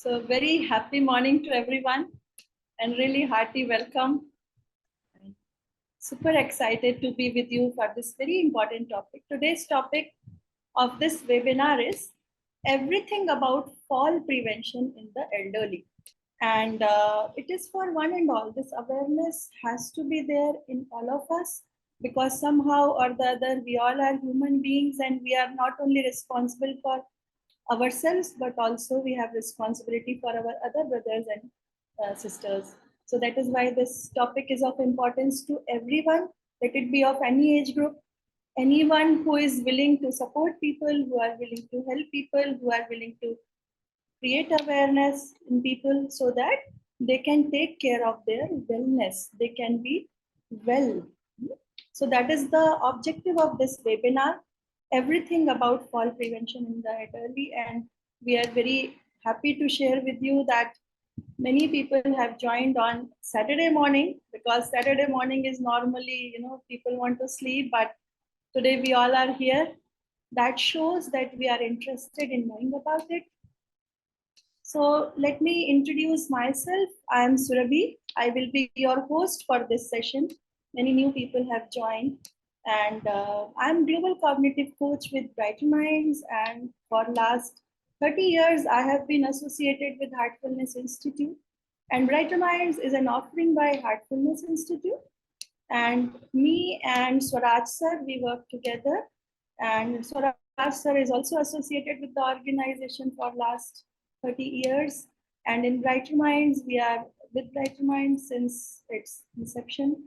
So very happy morning to everyone and really hearty welcome. Super excited to be with you for this very important topic. Today's topic of this webinar is everything about fall prevention in the elderly. And it is for one and all. This awareness has to be there in all of us because somehow or the other, we all are human beings and we are not only responsible for ourselves, but also we have responsibility for our other brothers and sisters. So that is why this topic is of importance to everyone, let it be of any age group, anyone who is willing to support people, who are willing to help people, who are willing to create awareness in people so that they can take care of their wellness. They can be well. So that is the objective of this webinar, everything about fall prevention in the elderly. And we are very happy to share with you that many people have joined on Saturday morning, because Saturday morning is normally, people want to sleep, but today we all are here. That shows that we are interested in knowing about it. So let me introduce myself. I am Surabhi. I will be your host for this session. Many new people have joined, and I'm global cognitive coach with Brighter Minds. And for last 30 years, I have been associated with Heartfulness Institute. And Brighter Minds is an offering by Heartfulness Institute. And me and Swaraj sir, we work together. And Swaraj sir is also associated with the organization for last 30 years. And in Brighter Minds, we are with Brighter Minds since its inception.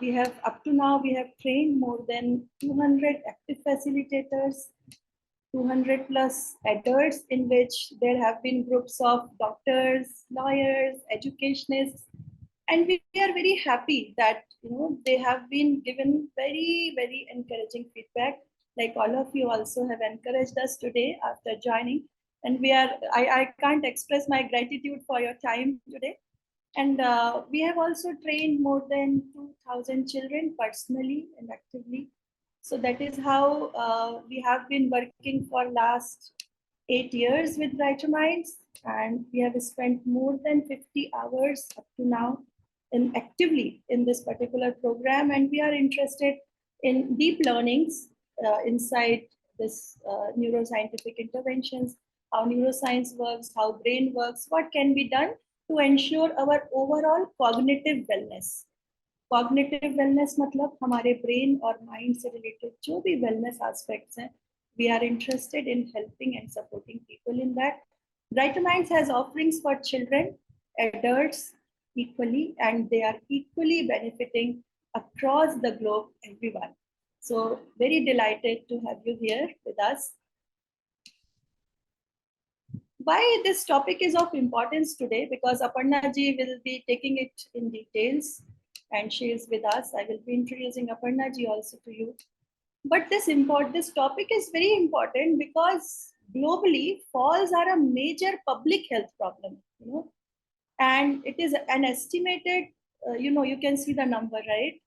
We have, up to now, we have trained more than 200 active facilitators, 200 plus adults, in which there have been groups of doctors, lawyers, educationists, and we are very happy that they have been given very encouraging feedback, like all of you also have encouraged us today after joining. And I can't express my gratitude for your time today. And we have also trained more than 2,000 children personally and actively. So that is how we have been working for last 8 years with Brighter Minds, and we have spent more than 50 hours up to now actively in this particular program. And we are interested in deep learnings inside this neuroscientific interventions, how neuroscience works, how brain works, what can be done to ensure our overall cognitive wellness. Cognitive wellness मतलब हमारे brain और mind से related जो भी wellness aspects हैं, we are interested in helping and supporting people in that. Brighter Minds has offerings for children, adults equally, and they are equally benefiting across the globe, everyone. So very delighted to have you here with us. Why this topic is of importance today? Because Aparna ji will be taking it in details, and she is with us. I will be introducing Aparna ji also to you. But this topic is very important because globally falls are a major public health problem, and it is an estimated, you can see the number, right?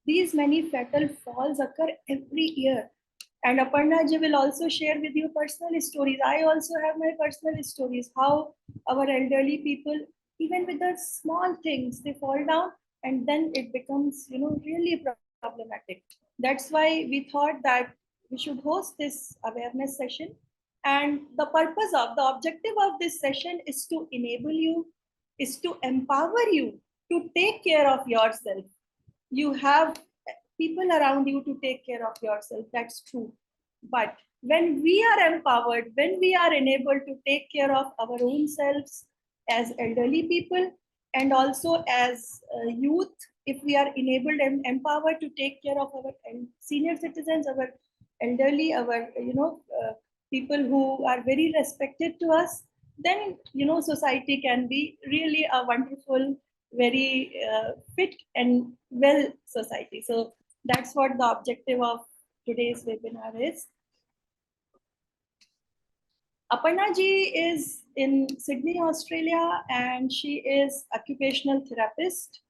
These many fatal falls occur every year. And Aparna ji will also share with you personal stories. I also have my personal stories, how our elderly people, even with the small things, they fall down and then it becomes, really problematic. That's why we thought that we should host this awareness session. And the objective of this session is to enable you, is to empower you to take care of yourself. You have people around you to take care of yourself. That's true. But when we are empowered, when we are enabled to take care of our own selves as elderly people, and also as youth, if we are enabled and empowered to take care of our senior citizens, our elderly, our people who are very respected to us, then society can be really a wonderful, very fit and well society. So that's what the objective of today's webinar is. Aparna ji is in Sydney, Australia, and she is occupational therapist.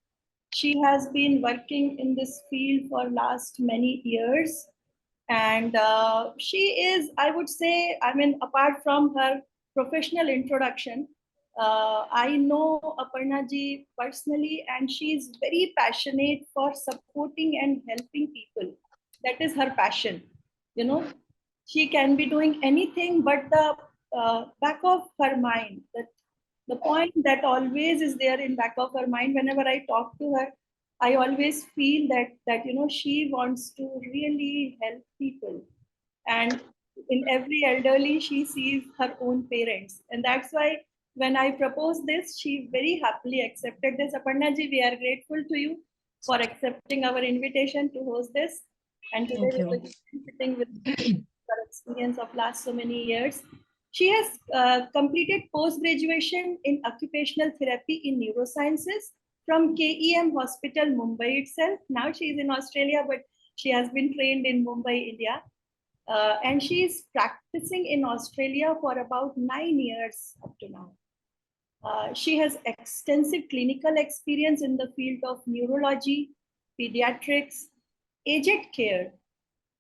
She has been working in this field for last many years. And she is, I would say, apart from her professional introduction. I know Aparna ji personally, and she is very passionate for supporting and helping people. That is her passion. You know, she can be doing anything, but the back of her mind, that the point that always is there in back of her mind whenever I talk to her, I always feel that she wants to really help people. And in every elderly she sees her own parents, and that's why when I proposed this, she very happily accepted this. Aparna ji, we are grateful to you for accepting our invitation to host this, and today Thank we you. will be sitting with her experience of last so many years. She has completed post graduation in occupational therapy in neurosciences from KEM Hospital, Mumbai itself. Now she is in Australia, but she has been trained in Mumbai, India. And she is practicing in Australia for about 9 years up to now. She has extensive clinical experience in the field of neurology, pediatrics, aged care,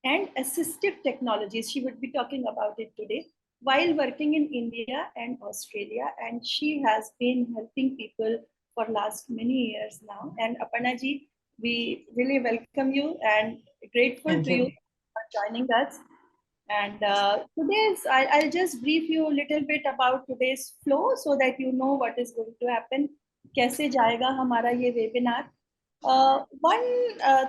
and assistive technologies. She would be talking about it today while working in India and Australia. And she has been helping people for last many years now. And Aparna ji, we really welcome you and grateful Thank to you you. for joining us. And I'll just brief you a little bit about today's flow so that you know what is going to happen. कैसे जाएगा हमारा ये webinar? One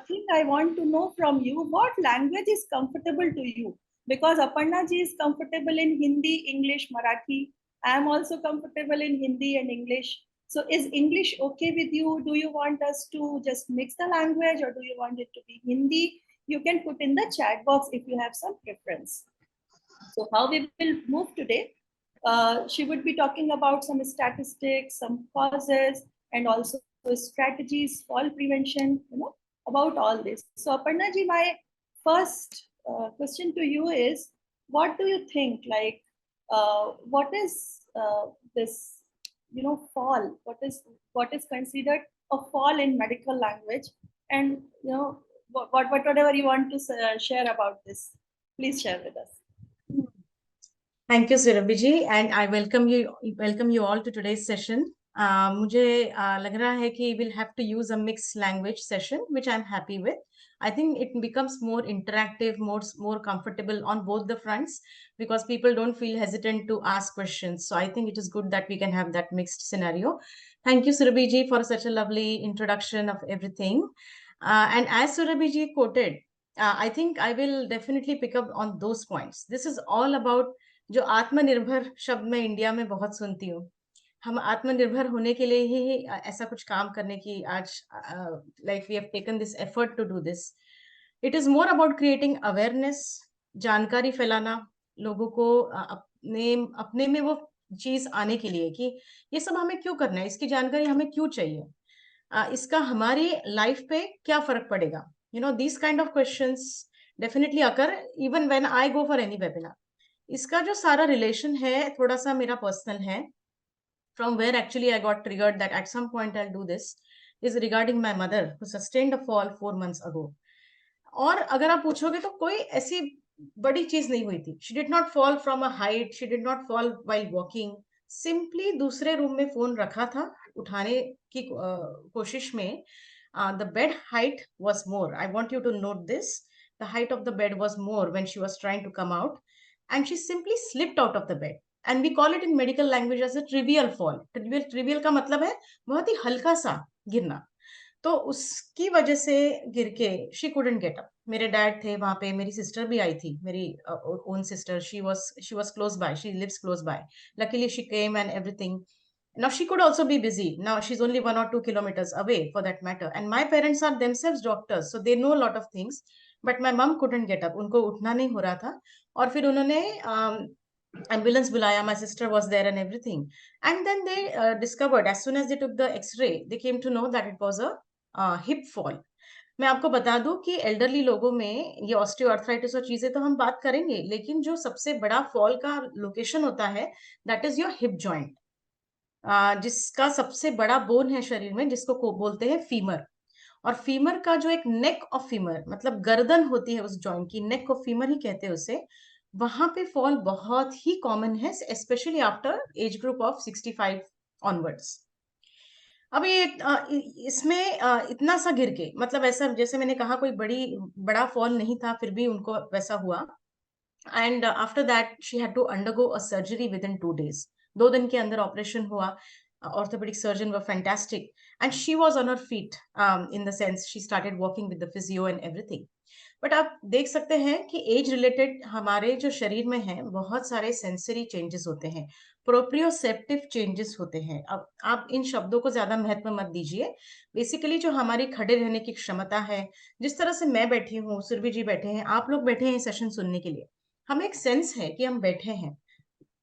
thing I want to know from you, what language is comfortable to you? Because Aparna ji is comfortable in Hindi, English, Marathi. I am also comfortable in Hindi and English. So is English okay with you? Do you want us to just mix the language, or do you want it to be Hindi? You can put in the chat box if you have some preference. So how we will move today, she would be talking about some statistics, some causes, and also strategies, fall prevention, about all this. So Aparna ji, my first question to you is, what do you think, like, what is this, fall? What is considered a fall in medical language? And, whatever you want to share about this, please share with us. Thank you, Surabhi ji, and I welcome you all to today's session. मुझे लग रहा है कि we'll have to use a mixed language session, which I'm happy with. I think it becomes more interactive, more comfortable on both the fronts, because people don't feel hesitant to ask questions. So I think it is good that we can have that mixed scenario. Thank you, Surabhi ji, for such a lovely introduction of everything. And as Surabhi ji quoted, I think I will definitely pick up on those points. This is all about जो आत्मनिर्भर शब्द मैं India में बहुत सुनती हूँ. हम आत्मनिर्भर होने के लिए ही ऐसा कुछ काम करने की आज like we have taken this effort to do this. It is more about creating awareness, जानकारी फैलाना लोगों को अपने में वो चीज आने के लिए कि ये सब हमें क्यों करना है, इसकी जानकारी हमें क्यों चाहिए, इसका हमारी लाइफ पे क्या फर्क पड़ेगा. These kind of questions definitely occur even when I go for any webinar. इसका जो सारा रिलेशन है थोड़ा सा मेरा पर्सनल है. From where actually I got triggered that at some point I'll do this is regarding my mother who sustained a fall 4 months ago. और अगर आप पूछोगे तो कोई ऐसी बड़ी चीज नहीं हुई थी. She did not fall from a height, she did not fall while walking. Simply दूसरे रूम में फोन रखा था, उठाने की कोशिश में the bed height was more. I want you to note this. The height of the bed was more when she was trying to come out, and she simply slipped out of the bed. And we call it in medical language as a trivial fall. Trivial का मतलब है बहुत ही हल्का सा गिरना. तो उसकी वजह से गिर के शी कुडंट गेट अप. मेरे डैड थे वहां पे, मेरी सिस्टर भी आई थी, मेरी own sister. She was close by, she lives close by. Luckily she came and everything. Now she could also be busy. Now she's only 1 or 2 kilometers away for that matter. And my parents are themselves doctors, so they know a lot of things. But my mom couldn't get up. उनको उठना नहीं हो रहा था. और फिर उन्होंने ambulance बुलाया. My sister was there and everything. And then they discovered, as soon as they took the X-ray, they came to know that it was a hip fall. मैं आपको बता दूं कि एल्डरली लोगों में ये ऑस्टियोआर्थराइटिस और चीजें तो हम बात करेंगे, लेकिन जो सबसे बड़ा फॉल का लोकेशन होता है that is your hip joint, जिसका सबसे बड़ा बोन है शरीर में, जिसको बोलते हैं फीमर. और फीमर का जो एक नेक ऑफ फीमर मतलब गर्दन होती है उस जॉइंट की, नेक ऑफ फीमर ही कहते हैं उसे, वहां पे फॉल बहुत ही कॉमन है, specially after age group of 65 onwards. अब ये इसमें इतना सा गिर के, मतलब ऐसा जैसे मैंने कहा कोई बड़ा फॉल नहीं था, फिर भी उनको वैसा हुआ। And after that she had to undergo a surgery within 2 days। 2 दिन के अंदर ऑपरेशन हुआ। Orthopaedic surgeon were fantastic and she was on her feet, in the sense she started walking with the physio and everything. But आप देख सकते हैं कि age related हमारे जो शरीर में है बहुत सारे सेंसरी चेंजेस होते हैं, प्रोप्रियोसेप्टिव चेंजेस होते हैं। अब आप इन शब्दों को ज्यादा महत्व मत दीजिए। बेसिकली जो हमारी खड़े रहने की क्षमता है, जिस तरह से मैं बैठी हूँ, सुरभि जी बैठे हैं, आप लोग बैठे हैं सेशन सुनने के लिए, हमें एक सेंस है कि हम बैठे हैं।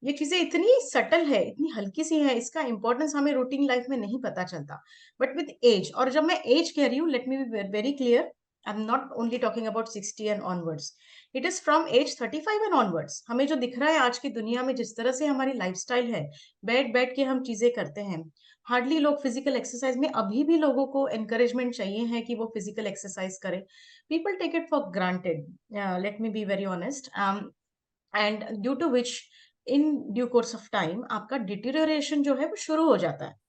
ये चीजें इतनी सटल है, इतनी हल्की सी है, इसका इंपॉर्टेंस हमें रूटीन लाइफ में नहीं पता चलता। बट विद एज, और जब मैं एज कह रही हूँ, let me be very clear, I am not only talking about 60 and onwards, it is from age 35 and onwards. हमें जो दिख रहा है आज की दुनिया में, जिस तरह से हमारी लाइफस्टाइल है, बैठ बैठ के हम चीजें करते हैं, हार्डली लोग फिजिकल एक्सरसाइज में, अभी भी लोगों को एनकरेजमेंट चाहिए है कि वो फिजिकल एक्सरसाइज करें। People take it for granted, let me be very honest, and due to which in due course of time आपका डिटीरियोरेशन जो है वो शुरू हो जाता है।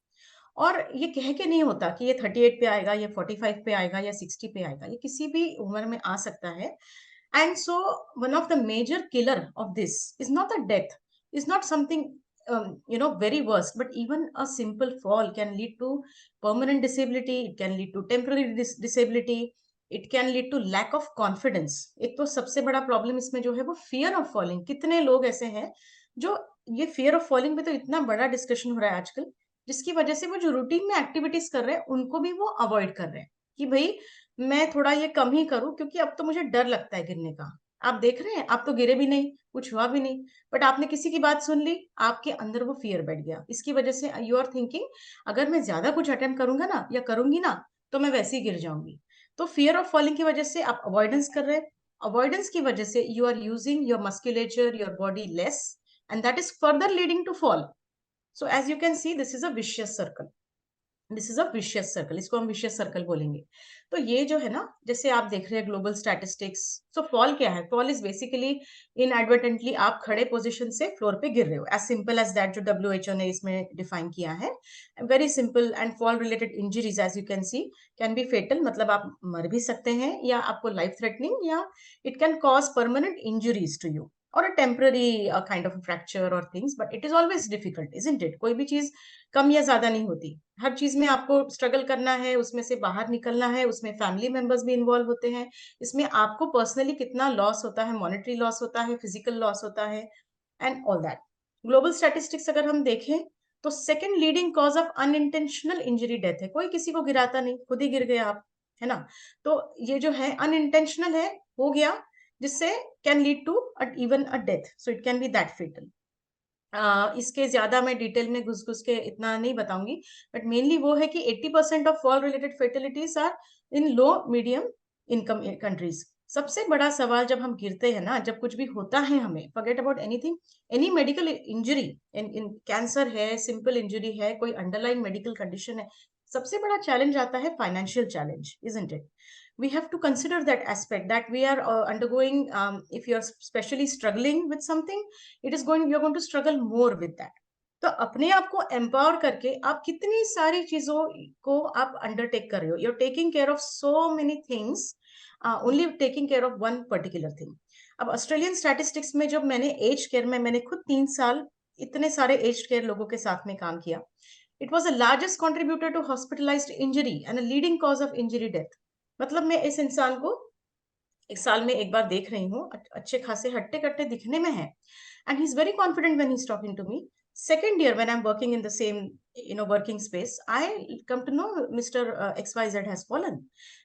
और ये कह के नहीं होता कि ये 38 पे आएगा, ये 45 पे आएगा, या 60 पे आएगा, ये किसी भी उम्र में आ सकता है। And so one of the major killer of this is not the death, is not something very worst, but even a simple fall can lead to permanent disability, it can lead to temporary disability, it can lead to lack of confidence। एक तो सबसे बड़ा problem इसमें जो है वो fear of falling. कितने लोग ऐसे हैं जो, ये फियर ऑफ फॉलिंग पे तो इतना बड़ा डिस्कशन हो रहा है आजकल, जिसकी वजह से वो जो रूटीन में एक्टिविटीज कर रहे हैं उनको भी वो अवॉइड कर रहे हैं कि भाई मैं थोड़ा ये कम ही करूं, क्योंकि अब तो मुझे डर लगता है गिरने का। आप देख रहे हैं, आप तो गिरे भी नहीं, कुछ हुआ भी नहीं, बट आपने किसी की बात सुन ली, आपके अंदर वो फियर बैठ गया। इसकी वजह से यू आर थिंकिंग अगर मैं ज्यादा कुछ अटेम्प्ट करूंगा ना या करूंगी ना, तो मैं वैसे ही गिर जाऊंगी। तो फियर ऑफ फॉलिंग की वजह से आप अवॉइडेंस कर रहे हैं। अवॉइडेंस की वजह से you are using your musculature, your body less, and that is further leading to fall। So as you can see, this is a vicious circle, this is a vicious circle, इसको हम vicious circle बोलेंगे। तो ये जो है ना, जैसे आप देख रहे हैं ग्लोबल स्टैटिस्टिक्स, सो फॉल क्या है? फॉल इज बेसिकली इनएडवर्टेंटली आप खड़े पोजीशन से फ्लोर पे गिर रहे हो, एज सिंपल एज दैट, जो WHO ने इसमें डिफाइन किया है, very simple. And fall related injuries as you can see can be fatal, मतलब आप मर भी सकते हैं, या आपको लाइफ थ्रेटनिंग, या it can cause permanent injuries to you, और a temporary kind of fracture और things. But it is always difficult, isn't it? कोई भी चीज कम या ज्यादा नहीं होती, हर चीज में आपको स्ट्रगल करना है, उसमें से बाहर निकलना है, उसमें फैमिली मेंबर्स भी इन्वॉल्व होते हैं, इसमें आपको पर्सनली कितना लॉस होता है, मॉनेटरी लॉस होता है, फिजिकल लॉस होता है, and all that. Global statistics अगर हम देखें तो second leading cause of unintentional injury death है। कोई किसी को गिराता नहीं, खुद ही गिर गए आप, है ना? तो ये जो है अनइंटेंशनल है, हो गया, जिससे can lead to even a death, so it can be that fatal. इसके ज्यादा मैं डिटेल में घुस घुस के इतना नहीं बताऊंगी, बट मेनली वो है कि 80% of fall related fatalities are in low medium income countries. सबसे बड़ा सवाल जब हम गिरते हैं ना, जब कुछ भी होता है हमें, forget about anything, any medical injury, in cancer है, सिंपल इंजरी है, कोई अंडरलाइन मेडिकल कंडीशन है, सबसे बड़ा चैलेंज आता है financial challenge, isn't it? We have to consider that aspect, that we are undergoing, if you are especially struggling with something, it is going, you are going to struggle more with that। तो अपने आप को empower करके आप कितनी सारी चीजों को आप अंडरटेक कर रहे हो, you're taking care of so many things, only taking care of one particular thing। अब ऑस्ट्रेलियन स्टैटिस्टिक्स में जब मैंने एज केयर में, मैंने खुद 3 साल इतने सारे एज केयर लोगों के साथ में काम किया, it was the largest contributor to hospitalised injury and a leading cause of injury death. मतलब मैं इस इंसान को एक साल में एक बार देख रही हूँ, अच्छे खासे हट्टे कट्टे दिखने में है, and he's very confident when he's talking to me। Second year when I'm working in the same working space, I come to know Mr. XYZ has fallen,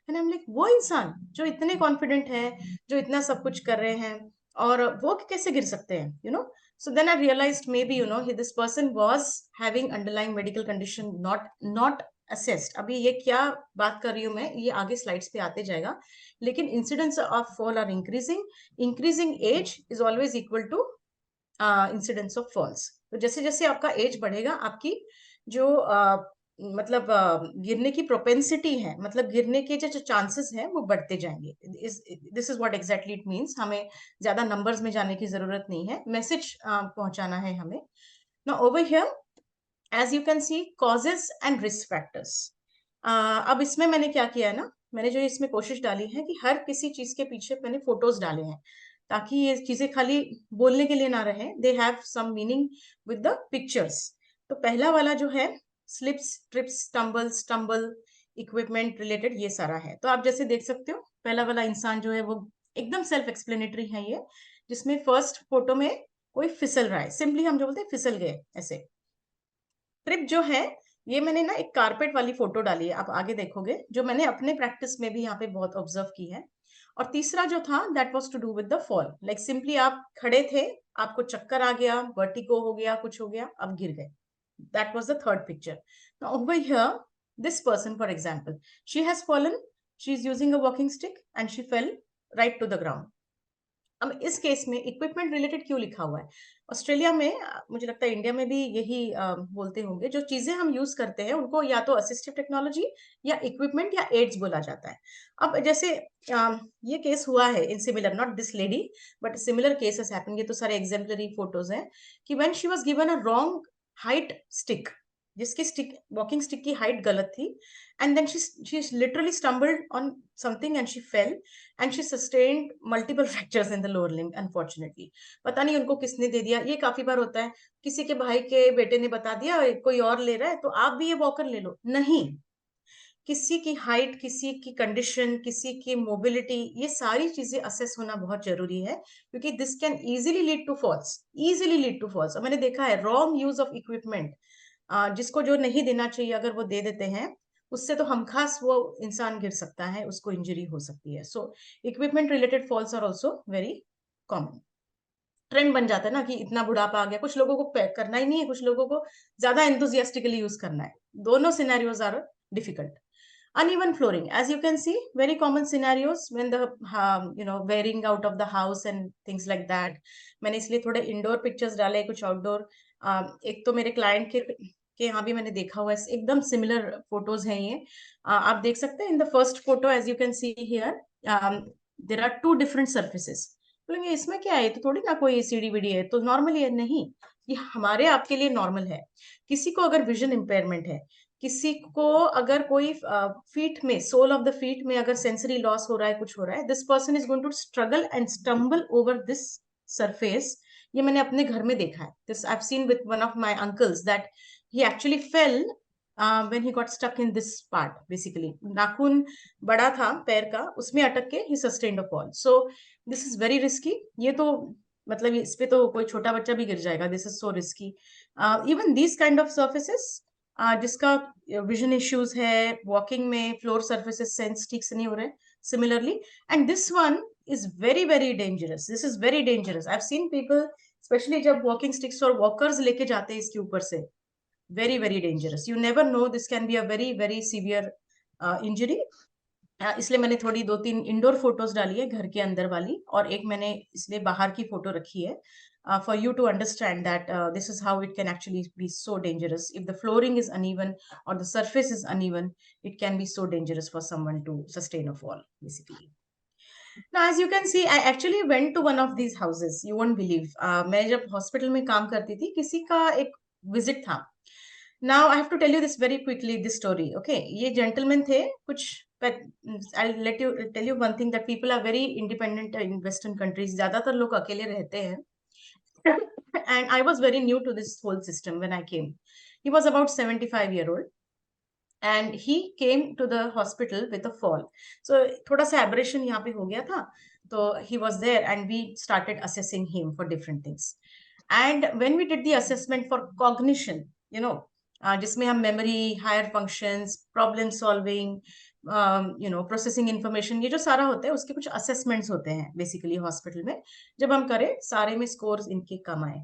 and I'm like, वो इंसान जो इतने कॉन्फिडेंट है, जो इतना सब कुछ कर रहे हैं, और वो कैसे गिर सकते हैं, so then I realized maybe this person was having underlying medical condition, not assessed। अभी ये क्या बात कर रही हूँ मैं, ये आगे स्लाइड्स पे आते जाएगा, लेकिन incidents of fall are increasing age is always equal to incidents of falls. तो जैसे जैसे आपका एज बढ़ेगा, आपकी जो मतलब गिरने की प्रोपेंसिटी है, मतलब गिरने के जो चांसेस हैं वो बढ़ते जाएंगे. This is what exactly it means. हमें ज्यादा नंबर्स में जाने की जरूरत नहीं है, मैसेज पहुंचाना है हमें. Now over here as you can see causes and risk factors. अब इसमें मैंने क्या किया है ना, मैंने जो इसमें कोशिश डाली है कि हर किसी चीज के पीछे मैंने फोटोज डाले हैं, ताकि ये चीजें खाली बोलने के लिए ना रहे, they have some meaning with the pictures. तो पहला वाला जो है slips, trips, stumble, equipment related, ये सारा है. तो आप जैसे देख सकते हो पहला वाला इंसान जो है वो एकदम सेल्फ एक्सप्लेनेटरी है ये, जिसमें फर्स्ट फोटो में कोई फिसल रहा है, सिंपली हम जो बोलते हैं फिसल गए ऐसे. ट्रिप जो है ये मैंने ना एक कारपेट वाली फोटो डाली है, आप आगे देखोगे, जो मैंने अपने प्रैक्टिस में भी यहाँ पे बहुत ऑब्जर्व की है. और तीसरा जो था that was to do with the fall, like simply आप खड़े थे, आपको चक्कर आ गया, वर्टिगो हो गया, कुछ हो गया, आप गिर गए. That was the third picture. Now over here this person for example, she has fallen, she is using a walking stick and she fell right to the ground. अब इस केस में इक्विपमेंट रिलेटेड क्यों लिखा हुआ है? Australia में, मुझे लगता है इंडिया में भी यही बोलते होंगे, जो चीजें हम यूज करते हैं उनको या तो असिस्टिव टेक्नोलॉजी या इक्विपमेंट या एड्स बोला जाता है. अब जैसे ये केस हुआ है in similar, not this lady but similar cases happen, ये तो सारे एग्जाम्पलरी फोटोज हैं, कि when she was given a wrong height stick, जिसकी स्टिक, वॉकिंग स्टिक की हाइट गलत थी, and then she literally stumbled on something and she fell and she sustained multiple fractures in the lower limb unfortunately. पता नहीं उनको किसने दे दिया, ये काफी बार होता है, किसी के भाई के बेटे ने बता दिया कोई और ले रहा है तो आप भी ये वॉकर ले लो. नहीं, किसी की हाइट, किसी की कंडीशन, किसी की मोबिलिटी, ये सारी चीजें असेस होना बहुत जरूरी है, क्योंकि this can easily lead to falls, easily lead to falls. और मैंने देखा है रॉन्ग यूज ऑफ इक्विपमेंट, जिसको जो नहीं देना चाहिए अगर वो दे देते हैं, उससे तो हमखास वो इंसान गिर सकता है, उसको इंजरी हो सकती है. So equipment related falls are also very common. Trend बन जाता है ना कि इतना बुढ़ापा आ गया, कुछ लोगों को करना ही नहीं है, कुछ लोगों को ज्यादा एंथुजियास्टिकली यूज करना है. दोनों scenarios are difficult. Uneven flooring, as you can see, very common scenarios when the wearing out of the house and things like that. मैंने इसलिए थोड़े इंडोर पिक्चर्स डाले, कुछ आउटडोर. एक तो मेरे क्लाइंट के यहाँ भी मैंने देखा हुआ है, एकदम सिमिलर फोटोज हैं ये. आप देख सकते हैं in the first photo, as you can see here, there are two different surfaces. बोलेंगे इसमें क्या है, तो थोड़ी ना कोई सीढ़ी वीडी है, तो नॉर्मली है. नहीं, ये हमारे आपके लिए नॉर्मल है. किसी को अगर विजन इम्पेयरमेंट है, किसी को अगर कोई फीट में, सोल ऑफ द फीट में अगर सेंसरी लॉस हो रहा है, कुछ हो रहा है, this person is going to struggle and stumble over this surface. ये मैंने अपने घर में देखा है. This I have seen with one of my uncles that he actually fell when he got stuck in this part. Basically नाखून बड़ा था पैर का, उसमें अटक के ही sustained a fall. So this is very risky. ये तो मतलब इस पे तो कोई छोटा बच्चा भी गिर जाएगा. This is so risky. Even these kind of surfaces जिसका विजन इश्यूज है, वॉकिंग में फ्लोर सर्फेसेस सेंस ठीक से नहीं हो रहे, similarly. And this one is very very dangerous. This is very dangerous. I have seen people, specially जब walking sticks और वॉकर्स लेके जाते हैं इसके ऊपर से, very very dangerous. You never know, this can be a very very severe injury. इसलिए मैंने थोड़ी 2-3 इंडोर फोटोज डाली है, घर के अंदर वाली, और एक मैंने इसलिए बाहर की फोटो रखी है, for you to understand that this is how it can actually be so dangerous. If the flooring is uneven or the surface is uneven, it can be so dangerous for someone to sustain a fall, basically. Now, as you can see, I actually went to one of these houses. You won't believe. मैं जब hospital में काम करती थी, किसी का एक visit था. Now, I have to tell you this very quickly, this story. Okay, ये gentlemen थे, कुछ I'll tell you one thing, that people are very independent in Western countries. ज्यादातर लोग अकेले रहते हैं. And I was very new to this whole system when I came. He was about 75-year-old and he came to the hospital with a fall. So thoda sa aberration yahan pe ho gaya tha. So he was there and we started assessing him for different things. And when we did the assessment for cognition, जिसमें हम memory, higher functions, problem solving, processing information, ये जो सारा होता है उसके कुछ assessments होते हैं बेसिकली हॉस्पिटल में. जब हम करें सारे में स्कोर्स इनके कम आए.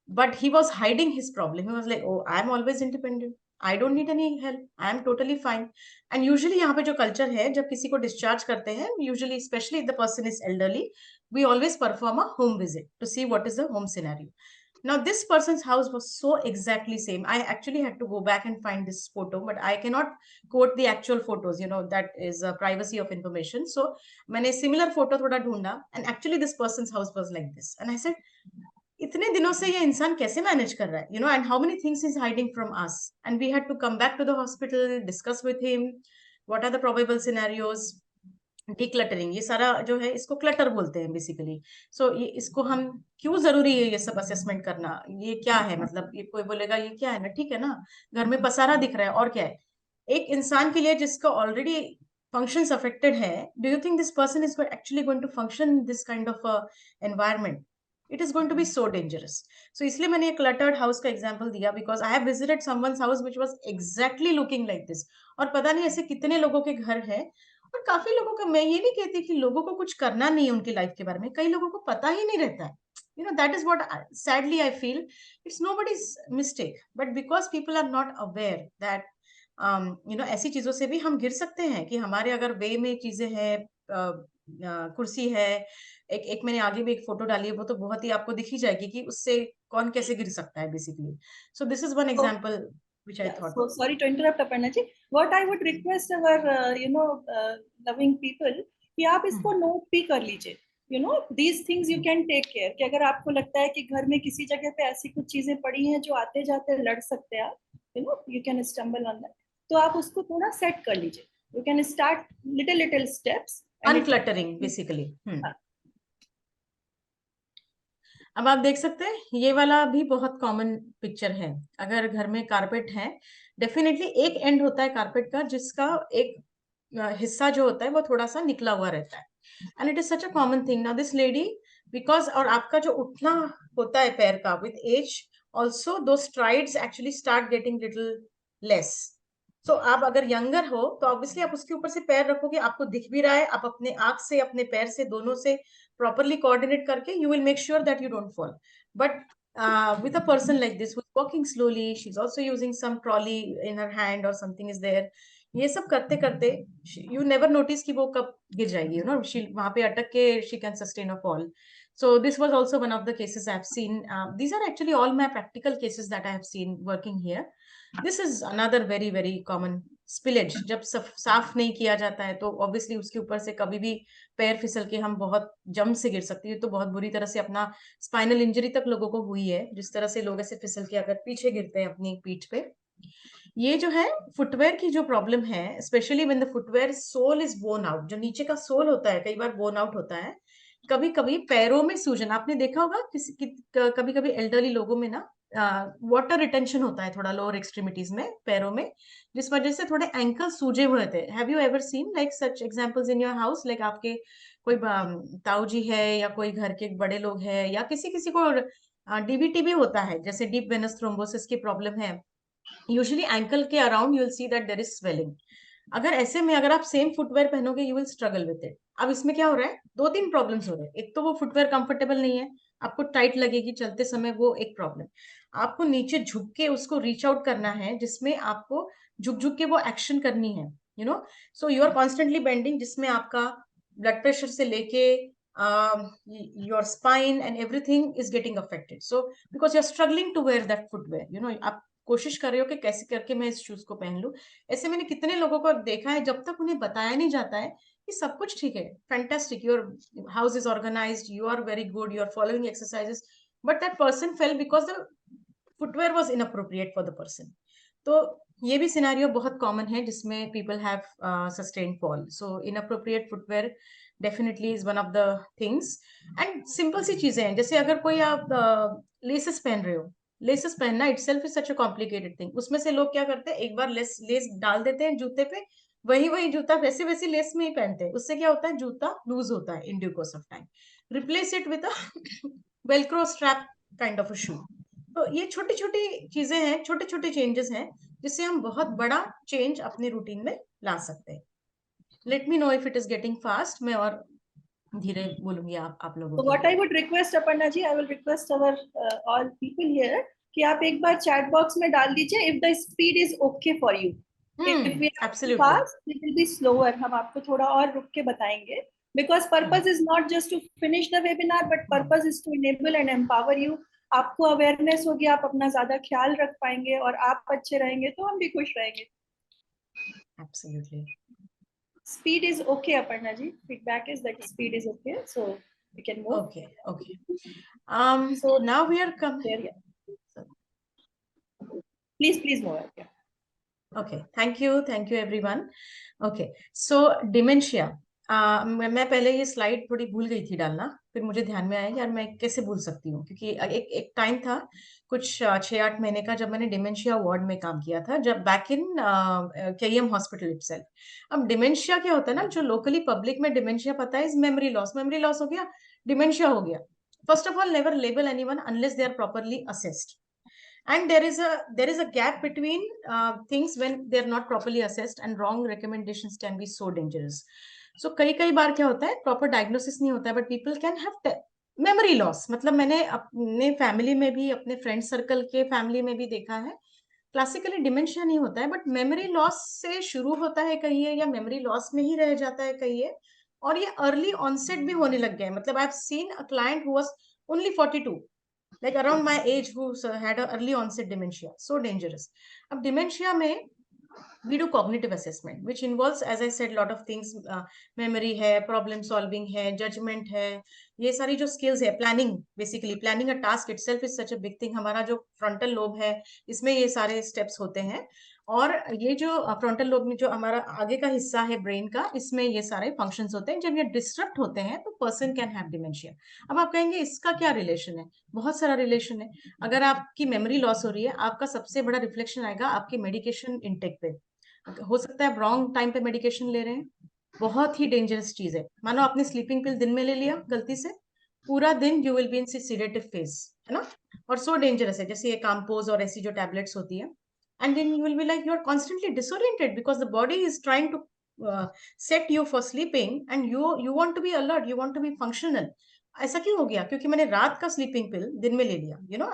But he was hiding his problem. He was like, oh I am always independent, I don't need any help, I am totally fine. And usually यहाँ पे जो कल्चर है, जब किसी को डिस्चार्ज करते हैं, usually specially the person is elderly, we always perform a home visit to see what is the home scenario. Now this person's house was so exactly same. I actually had to go back and find this photo, but I cannot quote the actual photos, you know, that is a privacy of information. So मैंने similar photo थोड़ा ढूंढा, and actually this person's house was like this. And I said, इतने दिनों से ये इंसान कैसे manage कर रहा है, you know, and how many things he's hiding from us. And we had to come back to the hospital, discuss with him what are the probable scenarios. Decluttering, ये सारा जो है इसको क्लटर बोलते हैं बेसिकली. सो ये इसको हम क्यों जरूरी है ये सब असेसमेंट करना, ये क्या है, मतलब ये कोई बोलेगा ये क्या है ना, ठीक है ना, घर में पसारा दिख रहा है और क्या है. एक इंसान के लिए जिसका ऑलरेडी functions affected है, do you think this person is actually going to function in this kind of a environment? It is going to be so dangerous. So इसलिए मैंने एक cluttered house का example दिया, because I have visited someone's house which was exactly looking like this. और पता नहीं ऐसे कितने लोगों के घर है. और काफी लोगों का, मैं ये नहीं कहती कि लोगों को कुछ करना नहीं है उनकी लाइफ के बारे में, कई लोगों को पता ही नहीं रहता है. You know, that is what sadly I feel. It's nobody's mistake, but because people are not aware that you know, ऐसी चीजों से भी हम गिर सकते हैं कि हमारे अगर वे में चीजें हैं, कुर्सी है, एक मैंने आगे भी एक फोटो डाली है, वो तो बहुत ही आपको दिख ही जाएगी कि उससे कौन कैसे गिर सकता है basically. So this is one example which I thought. So sorry to interrupt, Aparna ji. What I would request our loving people कि आप इसको नोट भी कर लीजिए. You know, these things you can take care. कि अगर आपको लगता है कि घर में किसी जगह पे ऐसी कुछ चीजें पड़ी हैं जो आते जाते लड़ सकते हैं आप, you know, you can stumble on that. तो आप उसको थोड़ा सेट कर लीजिए. You can start little steps. Uncluttering basically. अब आप देख सकते हैं ये वाला भी बहुत कॉमन पिक्चर है. अगर घर में कारपेट है, डेफिनेटली एक एंड होता है कारपेट का जिसका एक हिस्सा जो होता है वो थोड़ा सा निकला हुआ रहता है. And it is such a common thing. Now this lady, because, और आपका जो उठना होता है पैर का विद एज ऑल्सो, दो strides actually start getting little less. So आप अगर यंगर हो तो ऑब्वियसली आप उसके ऊपर से पैर रखोगे, आपको दिख भी रहा है, आप अपने आंख से अपने पैर से दोनों से properly coordinate करके you will make sure that you don't fall. But with a person like this who's walking slowly, she's also using some trolley in her hand or something is there, ये सब करते करते you never notice कि वो कब गिर जाएगी, you know, she वहां पे अटक के she can sustain a fall. So this was also one of the cases I've seen. These are actually all my practical cases that I have seen working here. This is another very very common spillage. जब साफ नहीं किया जाता है तो obviously उसके ऊपर से कभी भी पैर फिसल के हम बहुत जम से गिर सकती है. तो बहुत बुरी तरह से अपना स्पाइनल इंजरी तक लोगों को हुई है, जिस तरह से लोग ऐसे फिसल के अगर पीछे गिरते हैं अपनी पीठ पे. ये जो है फुटवेयर की जो प्रॉब्लम है, specially when the footwear sole is worn out, जो नीचे का सोल होता है कई बार बोन आउट होता है. कभी कभी पैरों में सूजन, आपने देखा होगा कभी कभी एल्डरली लोगों में ना वाटर रिटेंशन होता है थोड़ा लोअर एक्सट्रीमिटीज में, पैरों में, जिस वजह से थोड़े एंकल सूजे हुए थे. Have you ever seen like such examples in your house? Like आपके कोई ताऊ जी है या कोई घर के बड़े लोग हैं या किसी किसी को डीबीटी भी होता है, जैसे डीप वेनस थ्रोम्बोसिस की प्रॉब्लम है, यूजुअली एंकल के around you will see that there is swelling. अगर ऐसे में अगर आप सेम फुटवेयर पहनोगे you will struggle with it. अब इसमें क्या हो रहा है, दो तीन प्रॉब्लम्स हो रहे हैं. एक तो वो फुटवेयर कंफर्टेबल नहीं है, आपको टाइट लगेगी चलते समय, वो एक प्रॉब्लम. आपको नीचे झुक के उसको रीच आउट करना है, जिसमें आपको झुक झुक के वो एक्शन करनी है, you know. So you are constantly bending, जिसमें आपका ब्लड प्रेशर से लेके your spine and everything is getting affected. So because you are struggling to wear that footwear, you know, आप कोशिश कर रहे हो कि कैसे करके मैं इस शूज को पहन लूं. ऐसे मैंने कितने लोगों को देखा है, जब तक उन्हें बताया नहीं जाता है कि सब कुछ ठीक है, fantastic, your house is organized, you are very good, you are following exercises, but that person fell because the footwear was inappropriate for the person. तो ये भी सिनेरियो बहुत कॉमन है जिसमें people have sustained fall. So inappropriate footwear definitely is one of the things. And simple सी चीजें हैं, जैसे अगर कोई आप लेसेस पहन रहे हो, लेसेस पहनना itself is such a complicated thing. उसमें से लोग क्या करते हैं, एक बार लेस डाल देते हैं जूते पे, वही जूता वैसी लेस में ही पहनते हैं. उससे क्या होता है, जूता लूज होता है in due course of time. Replace it with a Velcro strap kind of a shoe. तो ये छोटी छोटी चीजें हैं, छोटे छोटे चेंजेस हैं, जिससे हम बहुत बड़ा चेंज अपने रूटीन में ला सकते हैं. Let me know if it is getting fast. मैं और धीरे बोलूंगी आप लोगों को. What I would request Aparna ji, I will request our all people here कि आप एक बार चैट बॉक्स में डाल दीजिए if the speed is okay for you. If we are fast it will be slower. हम आपको थोड़ा और रुक के बताएंगे, because purpose is not just to finish the webinar but purpose is to enable and empower you. आपको awareness होगी, आप अपना ज्यादा ख्याल रख पाएंगे, और आप अच्छे रहेंगे तो हम भी खुश रहेंगे. Absolutely. Speed is okay, Aparna ji. Feedback is that speed is okay, so we can move. Okay, okay. So Now we are coming. there, yeah. Please move ahead. Yeah. Okay, thank you everyone. Okay, so dementia. मैं पहले ये slide थोड़ी भूल गई थी डालना, फिर मुझे ध्यान में आया यार मैं कैसे भूल सकती हूँ, क्योंकि एक टाइम था कुछ 6-8 महीने का जब मैंने डिमेंशिया वार्ड में काम किया था, जब back in KEM hospital itself. अब डिमेंशिया क्या होता है ना, जो लोकली पब्लिक में डिमेंशिया पता है इज मेमोरी लॉस हो गया, डिमेंशिया हो गया. First of all never label anyone unless they are properly assessed. And there is a gap between things when they're not properly assessed, and wrong recommendations can be so dangerous. So कई बार क्या होता है, proper diagnosis नहीं होता है, but people can have memory loss. मतलब मैंने अपने फैमिली में भी, अपने फ्रेंड सर्कल के फैमिली में भी देखा है, क्लासिकली डिमेंशिया नहीं होता है, बट मेमोरी लॉस से शुरू होता है कहिए, या मेमोरी लॉस में ही रह जाता है कहिए, और ये अर्ली ऑनसेट भी होने लग गया है. मतलब आई have seen a client who was only 42, like around my age, who had a early onset dementia. So dangerous. Ab dementia mein we do cognitive assessment, which involves, as I said, lot of things. Memory hai, problem solving hai, judgment hai, ये सारी जो skills है, planning, basically planning a task itself is such a big thing. हमारा जो frontal lobe है, इसमें ये सारे steps होते हैं, और ये जो फ्रंटल लोब में जो हमारा आगे का हिस्सा है ब्रेन का, इसमें ये सारे फंक्शंस होते हैं. जब ये डिस्टर्ब होते हैं तो पर्सन कैन हैव डिमेंशिया. अब आप कहेंगे इसका क्या रिलेशन है? बहुत सारा रिलेशन है. अगर आपकी मेमोरी लॉस हो रही है, आपका सबसे बड़ा रिफ्लेक्शन आएगा आपके मेडिकेशन इंटेक पे. हो सकता है आप रॉन्ग टाइम पे मेडिकेशन ले रहे हैं, बहुत ही डेंजरस चीज है. मानो आपने स्लीपिंग पिल दिन में ले लिया गलती से, पूरा दिन you will be in sedative phase, है ना, और सो डेंजरस है. जैसे ये काम्पोज और ऐसी जो टैबलेट्स होती है, and then you will be like you are constantly disoriented because the body is trying to set you for sleeping, and you want to be alert, you want to be functional. ऐसा क्यों हो गया? क्योंकि मैंने रात का sleeping पिल दिन में ले लिया. You know,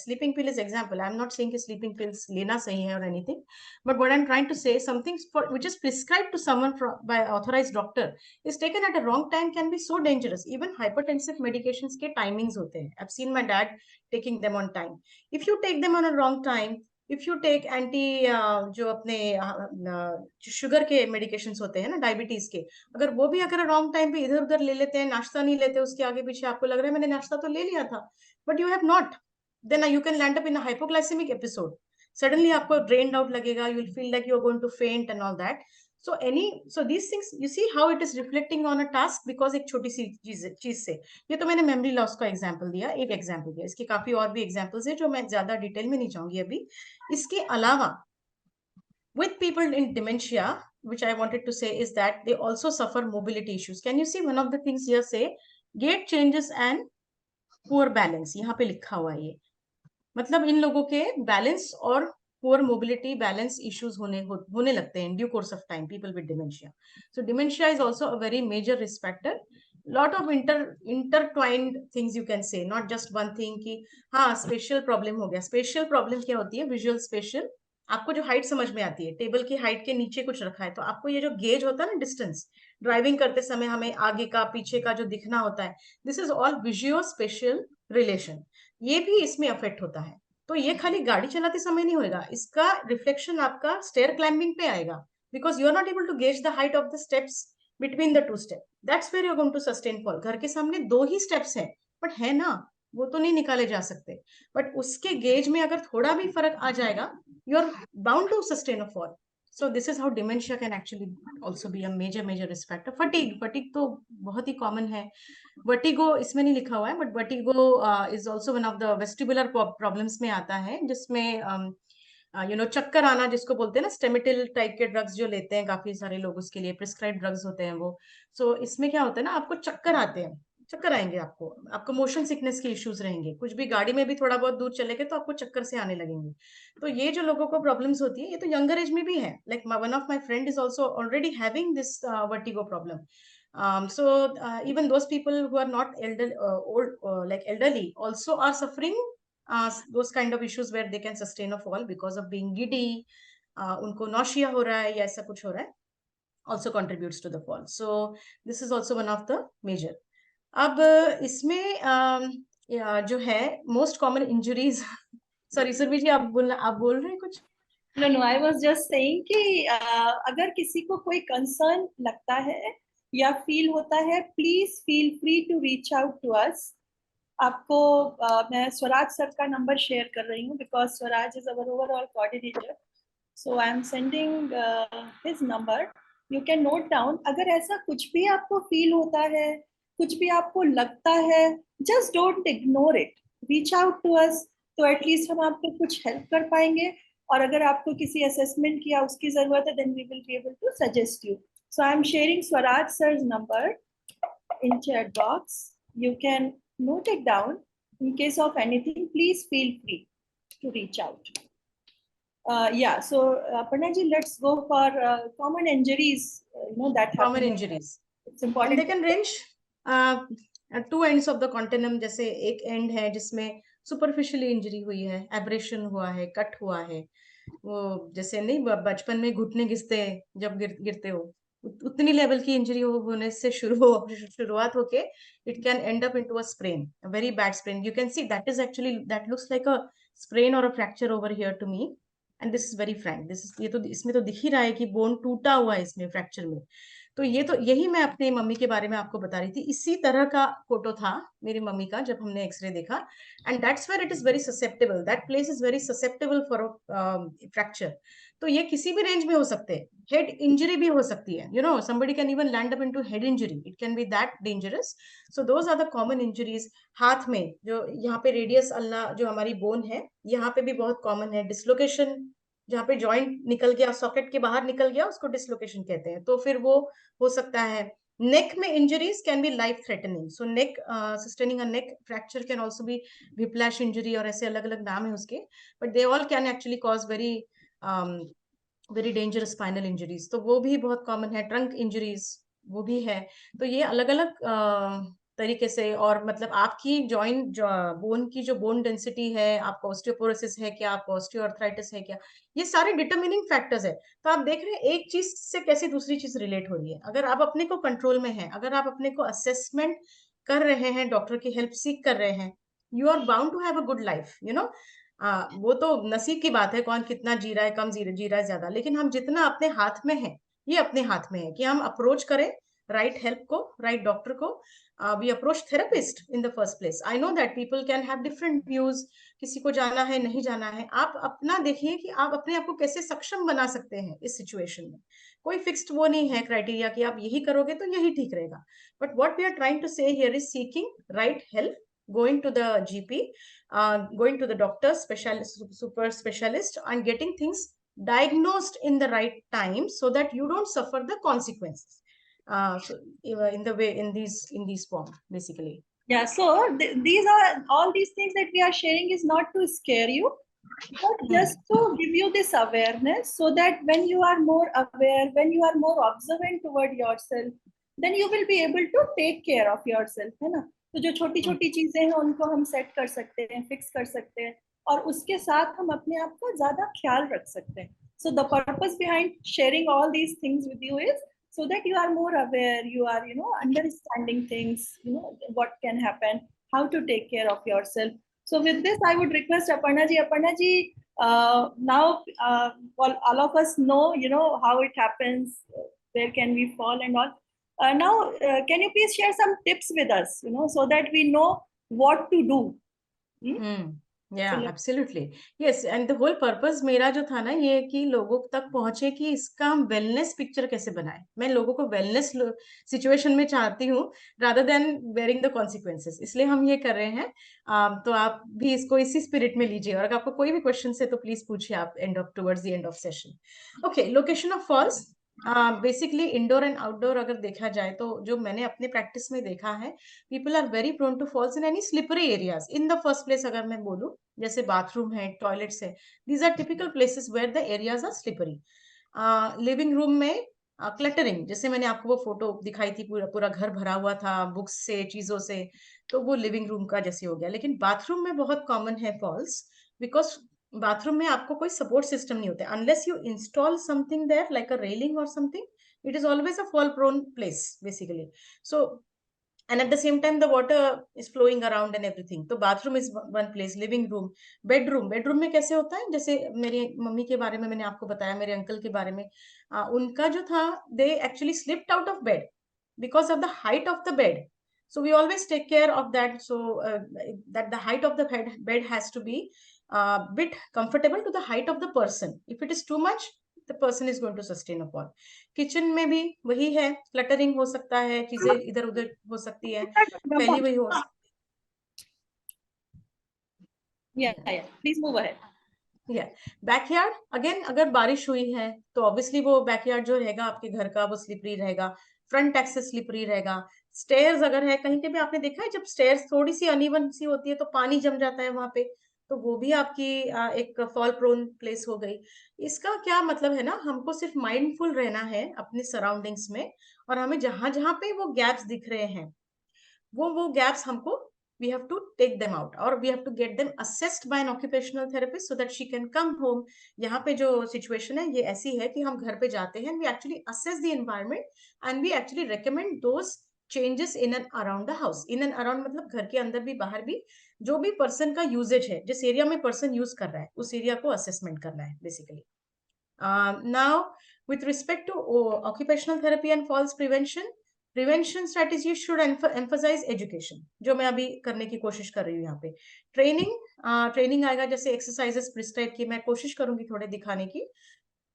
sleeping pill is example. I am not saying कि स्लीपिंग पिल्स लेना सही है और anything, but what I am trying to say, something for which is prescribed to someone by authorized doctor is taken at a wrong time can be so dangerous. Even hypertensive medications के timings होते हैं. I've seen my dad taking them on time. If you take them on a wrong time, if you take anti जो अपने sugar के medications होते हैं ना, diabetes के, अगर वो भी अगर रॉन्ग टाइम पे इधर उधर ले लेते हैं, नाश्ता नहीं लेते, उसके आगे पीछे आपको लग रहा है मैंने नाश्ता तो ले लिया था, but you have not, then you can land up in hypoglycemic episode. Suddenly आपको ड्रेन्ड आउट लगेगा, you will feel like you are going to faint and all that. So these things, you see how it is reflecting on a task because एक छोटी सी चीज से. ये तो मैंने memory loss का एग्जांपल दिया, एक एग्जांपल दिया, इसके काफी और भी एग्जांपल्स है जो मैं ज्यादा डिटेल में नहीं जाऊंगी अभी. इसके अलावा with people in dementia, which I wanted to say is that they also suffer mobility issues. Can you see one of the things here say gait changes and poor balance? यहाँ पे लिखा हुआ है ये, मतलब इन लोगों के बैलेंस और poor mobility balance issues होने लगते हैं in due course of time, people with dementia. So dementia is also a very major risk factor. Lot of intertwined things you can say, not just one thing कि हाँ spatial problem हो गया. Spatial problem क्या होती है? Visual spatial. आपको जो height समझ में आती है, टेबल की हाइट के नीचे कुछ रखा है, तो आपको ये जो गेज होता है ना, डिस्टेंस, ड्राइविंग करते समय हमें आगे का पीछे का जो दिखना होता है, this is all visual spatial relation. ये भी इसमें अफेक्ट होता है. तो ये खाली गाड़ी चलाते समय नहीं होगा, इसका रिफ्लेक्शन आपका स्टेयर क्लाइंबिंग पे आएगा, because you are not able to gauge the height of the steps between the two step. That's where you are going to sustain fall. घर के सामने 2 ही स्टेप्स है, बट है ना, वो तो नहीं निकाले जा सकते, बट उसके गेज में अगर थोड़ा भी फर्क आ जाएगा, you are bound to sustain a fall. So this is how dementia can actually also be a major risk factor. Fatigue तो बहुत ही common है. Vertigo इसमें नहीं लिखा हुआ है, but vertigo is also one of the vestibular problems में आता है, जिसमें चक्कर आना जिसको बोलते हैं ना, स्टेमिटिल टाइप के ड्रग्स जो लेते हैं काफी सारे लोग, उसके लिए प्रिस्क्राइब ड्रग्स होते हैं वो. सो इसमें क्या होता है ना, आपको चक्कर आते हैं, चक्कर आएंगे, आपको मोशन सिकनेस के इश्यूज रहेंगे, कुछ भी गाड़ी में भी थोड़ा बहुत दूर चले गए तो आपको चक्कर से आने लगेंगे. तो ये जो लोगों को प्रॉब्लम्स होती है, ये तो यंगर एज में भी है. Like one of my friend is also already having this vertigo problem. So even those people who are not elderly also are suffering those kind of issues where they can sustain a fall because of being giddy. उनको nausea हो रहा है या ऐसा कुछ हो रहा है, also contributes to the fall. So this is also one of the major. अब इसमें जो है most common injuries sorry Surabhi ji, आप बोल रहे हैं कुछ? No, I was just saying कि अगर किसी को कोई कंसर्न लगता है या फील होता है, please feel free to reach out to us. आपको मैं स्वराज सर का नंबर शेयर कर रही हूँ, because Swaraj is our overall coordinator. So I am sending his number. You can note down. अगर ऐसा कुछ भी आपको फील होता है, कुछ भी आपको लगता है, just don't ignore it. Reach out to us, तो एटलीस्ट हम आपको कुछ हेल्प कर पाएंगे. और अगर आपको किसी असेसमेंट की या उसकी जरूरत है, then we will be able to suggest you. So I am sharing Swaraj sir's number in chat box. You can note it down. In case of anything, please feel free to reach out. Yeah, so Aparna ji, let's go for common injuries. That happen. Common injuries It's and important. They can range two ends of the continuum. जैसे एक and है जिसमें superficially injury हुई है, abrasion हुआ है, cut हुआ है. वो जैसे नहीं बचपन में घुटने घिसते जब गिरते हो, उतनी लेवल की इंजरी होने से शुरुआत होके it can end up into a sprain, a very bad sprain. You can see that is actually, that looks like a sprain और a fracture over here to me. And this is very frank. This is, ये तो इसमें तो दिख ही रहा है कि bone टूटा हुआ है इसमें, फ्रैक्चर में. तो ये तो यही मैं अपने मम्मी के बारे में आपको बता रही थी. इसी तरह का फोटो था मेरी मम्मी का जब हमने एक्सरे देखा. And that's where it is very susceptible. That place is very susceptible for fracture. तो ये किसी भी रेंज में हो सकते हैं. हेड इंजरी भी हो सकती है. Somebody can even land up into head injury. It can be that dangerous. So those are the common injuries. हाथ में जो यहाँ पे रेडियस अल्ना जो हमारी बोन है, यहाँ पे भी बहुत कॉमन है डिसलोकेशन. जहाँ पे जॉइंट निकल गया, सॉकेट के बाहर निकल गया, उसको डिसलोकेशन कहते हैं. तो फिर वो हो सकता है. नेक में injuries can be life threatening. So neck, sustaining a neck fracture can also be whiplash injury, और ऐसे अलग अलग नाम है उसके. But they all can actually cause very very dangerous spinal injuries. तो वो भी बहुत कॉमन है. ट्रंक इंजरीज वो भी है. तो ये अलग अलग तरीके से, और मतलब आपकी जॉइंट बोन की जो बोन डेंसिटी है, आपका ऑस्टियोपोरोसिस है क्या, आपका ऑस्टियोआर्थराइटिस है क्या, ये सारे डिटरमिनिंग फैक्टर्स है. तो आप देख रहे हैं एक चीज से कैसे दूसरी चीज रिलेट हो रही है. अगर आप अपने को कंट्रोल में है, अगर आप अपने को असेसमेंट कर रहे हैं, डॉक्टर की हेल्प सीख कर रहे हैं, you are bound to have a good life. वो तो नसीब की बात है, कौन कितना जी रहा है, कम जी रहा है, ज्यादा. लेकिन हम जितना अपने हाथ में है, ये अपने हाथ में है कि हम अप्रोच करें राइट हेल्प को, राइट डॉक्टर को. We approach therapist in the first place. I know that people can have different views. किसी को जाना है, नहीं जाना है. आप अपना देखिए कि आप अपने आप को कैसे सक्षम बना सकते हैं इस सिचुएशन में. कोई फिक्स्ड वो नहीं है क्राइटेरिया कि आप यही करोगे तो यही ठीक रहेगा. But what we are trying to say here is seeking right help, going to the GP, going to the doctor, specialist, super specialist, and getting things diagnosed in the right time so that you don't suffer the consequences. So in the way, in these form basically. Yeah, so these are all these things that we are sharing is not to scare you, but just to give you this awareness, so that when you are more aware, when you are more observant toward yourself, then you will be able to take care of yourself, है ना. तो जो छोटी छोटी चीजें हैं उनको हम सेट कर सकते हैं, फिक्स कर सकते हैं, और उसके साथ हम अपने आप का ज्यादा ख्याल रख सकते हैं. So the purpose behind sharing all these things with you is so that you are more aware, you are understanding things, what can happen, how to take care of yourself. So with this, I would request Aparna ji. Now all of us know how it happens, where can we fall and all. Now, can you please share some tips with us, so that we know what to do? Yeah, So absolutely. Yes, and the whole purpose मेरा जो था ना, ये कि लोगों तक पहुंचे कि इसका हम वेलनेस पिक्चर कैसे बनाए. मैं लोगों को वेलनेस सिचुएशन में चाहती हूँ rather than bearing the consequences. इसलिए हम ये कर रहे हैं. तो आप भी इसको इसी स्पिरिट में लीजिए, और अगर आपको कोई भी क्वेश्चन है तो प्लीज पूछिए आप towards the end of session. Okay, location of falls. Basically indoor and outdoor अगर देखा जाए तो जो मैंने अपने प्रैक्टिस में देखा है, people are very prone to falls in any slippery areas. In the first place अगर मैं बोलूं, जैसे बाथरूम है, टॉयलेट्स है, these are typical places where the areas are slippery. Living room में क्लटरिंग, जैसे मैंने आपको वो फोटो दिखाई थी, पूरा पूरा घर भरा हुआ था बुक्स से, चीजों से, तो वो लिविंग रूम का जैसे हो गया. लेकिन बाथरूम में बहुत कॉमन है फॉल्स, बिकॉज बाथरूम में आपको कोई सपोर्ट सिस्टम नहीं होता. Unless you install something there like a railing और something, it is always a fall prone place basically. So and at the same time the water is flowing around and everything. तो bathroom is one place, living room, bedroom में कैसे होता है, जैसे मेरी mummy के बारे में मैंने आपको बताया, मेरे अंकल के बारे में, उनका जो था, they actually slipped out of bed because of the height of the bed. So we always take care of that, so that the height of the bed has to be bit comfortable to the height of the person. If it is too much, the person is going to sustain a fall. Kitchen में भी वही है, cluttering हो सकता है, चीजें इधर उधर हो सकती है, फैली हुई हो सकती Yeah, please move ahead. Backyard again, अगर बारिश हुई है तो ऑब्वियसली वो बैकयार्ड जो रहेगा आपके घर का वो स्लिपरी रहेगा, फ्रंट एक्सेस स्लिपरी रहेगा. स्टेयर्स अगर है, कहीं पे भी आपने देखा है जब स्टेयर्स थोड़ी सी अनइवन सी होती है तो पानी जम जाता है वहां पे, तो वो भी आपकी एक फॉल प्रोन प्लेस हो गई. इसका क्या मतलब है ना, हमको सिर्फ माइंडफुल रहना है अपने सराउंडिंग्स में, और हमें जहां जहां पे वो गैप्स दिख रहे हैं, वो गैप्स हमको, we have to take them out or we have to get them assessed by an occupational therapist so that she can come home. यहाँ पे जो situation है ये ऐसी है कि हम घर पे जाते हैं, we actually assess the environment and we actually recommend those changes in and around the house. in and around मतलब घर के अंदर भी बाहर भी, जो भी person का usage है, जिस एरिया में person use कर रहा है उस एरिया को assessment करना है basically. Now with respect to occupational therapy and falls prevention strategies should emphasize education, जो मैं अभी करने की कोशिश कर रही हूँ यहाँ पे. ट्रेनिंग आएगा, जैसे एक्सरसाइजेस प्रिस्क्राइब की मैं कोशिश करूंगी थोड़े दिखाने की.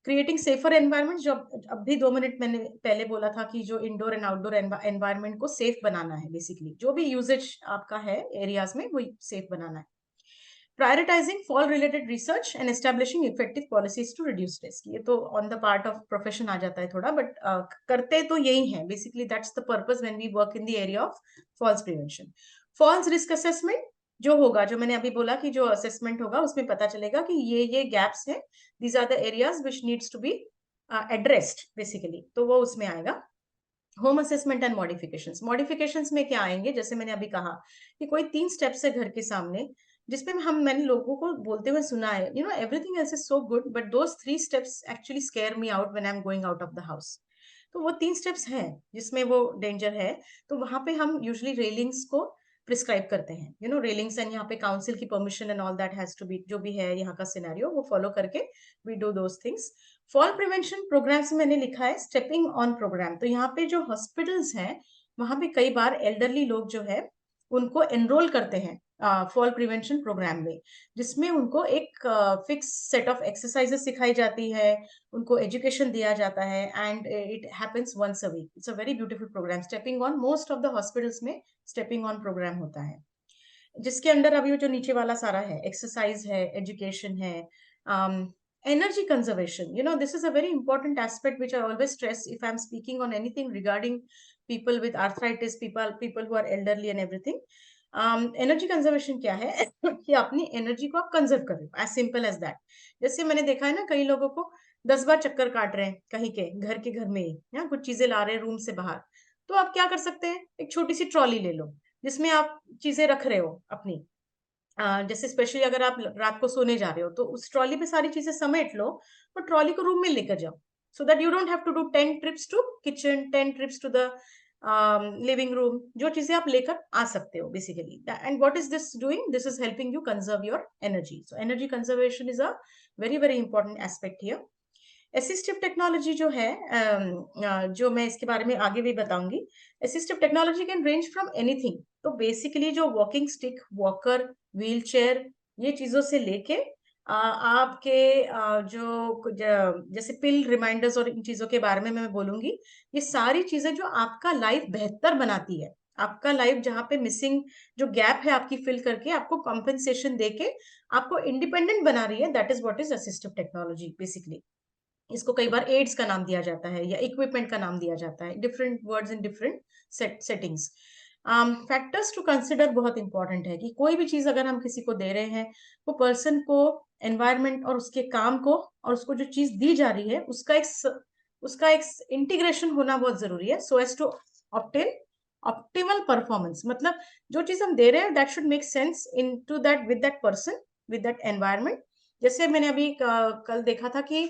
क्रिएटिंग सेफर एनवायरनमेंट, जो अब भी 2 मिनट मैंने पहले बोला था कि जो इंडोर एंड आउटडोर एनवायरनमेंट को सेफ बनाना है, बेसिकली जो भी यूजेज आपका है एरियाज में वो सेफ बनाना है. Prioritizing fall related research and establishing effective policies to reduce risk. ये तो on the part of profession आ जाता है थोड़ा, but करते तो यही है basically. That's the purpose when we work in the area of falls prevention. Falls risk assessment जो होगा, जो मैंने अभी बोला कि जो assessment होगा उसमें पता चलेगा कि ये gaps हैं, these are the areas which needs to be addressed basically, तो वो उसमें आएगा. होम असेसमेंट एंड मॉडिफिकेशंस में क्या आएंगे, जैसे मैंने अभी कहा कि कोई 3 स्टेप्स है घर के सामने, जिसमें मैंने लोगों को बोलते हुए सुना है, everything else is so good but those 3 steps actually scare me out when I am going out of the house. तो वो 3 स्टेप्स हैं जिसमें वो डेंजर है, तो वहां पे हम यूजुअली रेलिंग्स को प्रिस्क्राइब करते हैं, रेलिंग्स, एंड यहाँ पे काउंसिल की permission and all that has to be, जो भी है यहाँ का सिनेरियो वो फॉलो करके we do those things. Fall prevention programs मैंने लिखा है स्टेपिंग ऑन प्रोग्राम. तो यहाँ पे जो हॉस्पिटल्स हैं वहां पे कई बार एल्डरली लोग जो है उनको एनरोल करते हैं फॉल प्रिवेंशन प्रोग्राम में, जिसमें उनको एक फिक्स सेट ऑफ एक्सरसाइजेस सिखाई जाती है, उनको एजुकेशन दिया जाता है, and it happens once a week. It's a very beautiful program. Stepping on, most of the hospitals में स्टेपिंग ऑन प्रोग्राम होता है, जिसके अंदर अभी जो नीचे वाला सारा है, एक्सरसाइज है, एजुकेशन है, energy conservation. This is a very important aspect which I always stress if I'm speaking on anything regarding people with arthritis, people who are elderly and everything. Energy conservation क्या है कि अपनी energy को आप conserve करें, as simple as that. जैसे मैंने देखा है ना, कई लोगों को 10 बार चक्कर काट रहे हैं कहीं के घर में ही, या कुछ चीजें ला रहे हैं रूम से बाहर, तो आप क्या कर सकते हैं, एक छोटी सी ट्रॉली ले लो जिसमें आप चीजें रख रहे हो अपनी. जैसे स्पेशली अगर आप रात को सोने जा रहे हो तो उस ट्रॉली पे सारी चीजें समेट लो और ट्रॉली को रूम में लेकर जाओ, so that you don't have to do 10 trips to kitchen, 10 trips to the living room. जो चीजें आप लेकर आ सकते हो basically. And what is this doing, this is helping you conserve your energy. So energy conservation is a very very important aspect here. Assistive technology जो है, जो मैं इसके बारे में आगे भी बताऊंगी. Assistive technology can range from anything. तो बेसिकली जो walking stick, walker, wheel chair, ये चीजों से लेके आपके जो जैसे पिल रिमाइंडर्स और इन चीजों के बारे में मैं बोलूंगी, ये सारी चीजें जो आपका लाइफ बेहतर बनाती है, आपका लाइफ जहाँ पे मिसिंग जो गैप है आपकी फिल करके आपको कॉम्पेंसेशन देके आपको इंडिपेंडेंट बना रही है, that is what is assistive technology basically. इसको कई बार एड्स का नाम दिया जाता है या इक्विपमेंट का नाम दिया जाता है, different words in different settings. Factors to consider बहुत इंपॉर्टेंट है कि कोई भी चीज अगर हम किसी को दे रहे हैं, वो पर्सन को, एनवायरमेंट और उसके काम को और उसको जो चीज दी जा रही है उसका एक इंटीग्रेशन होना बहुत जरूरी है, so as to obtain optimal performance. मतलब जो चीज हम दे रहे हैं that should make sense into that with that person, with that environment. जैसे मैंने अभी कल देखा था कि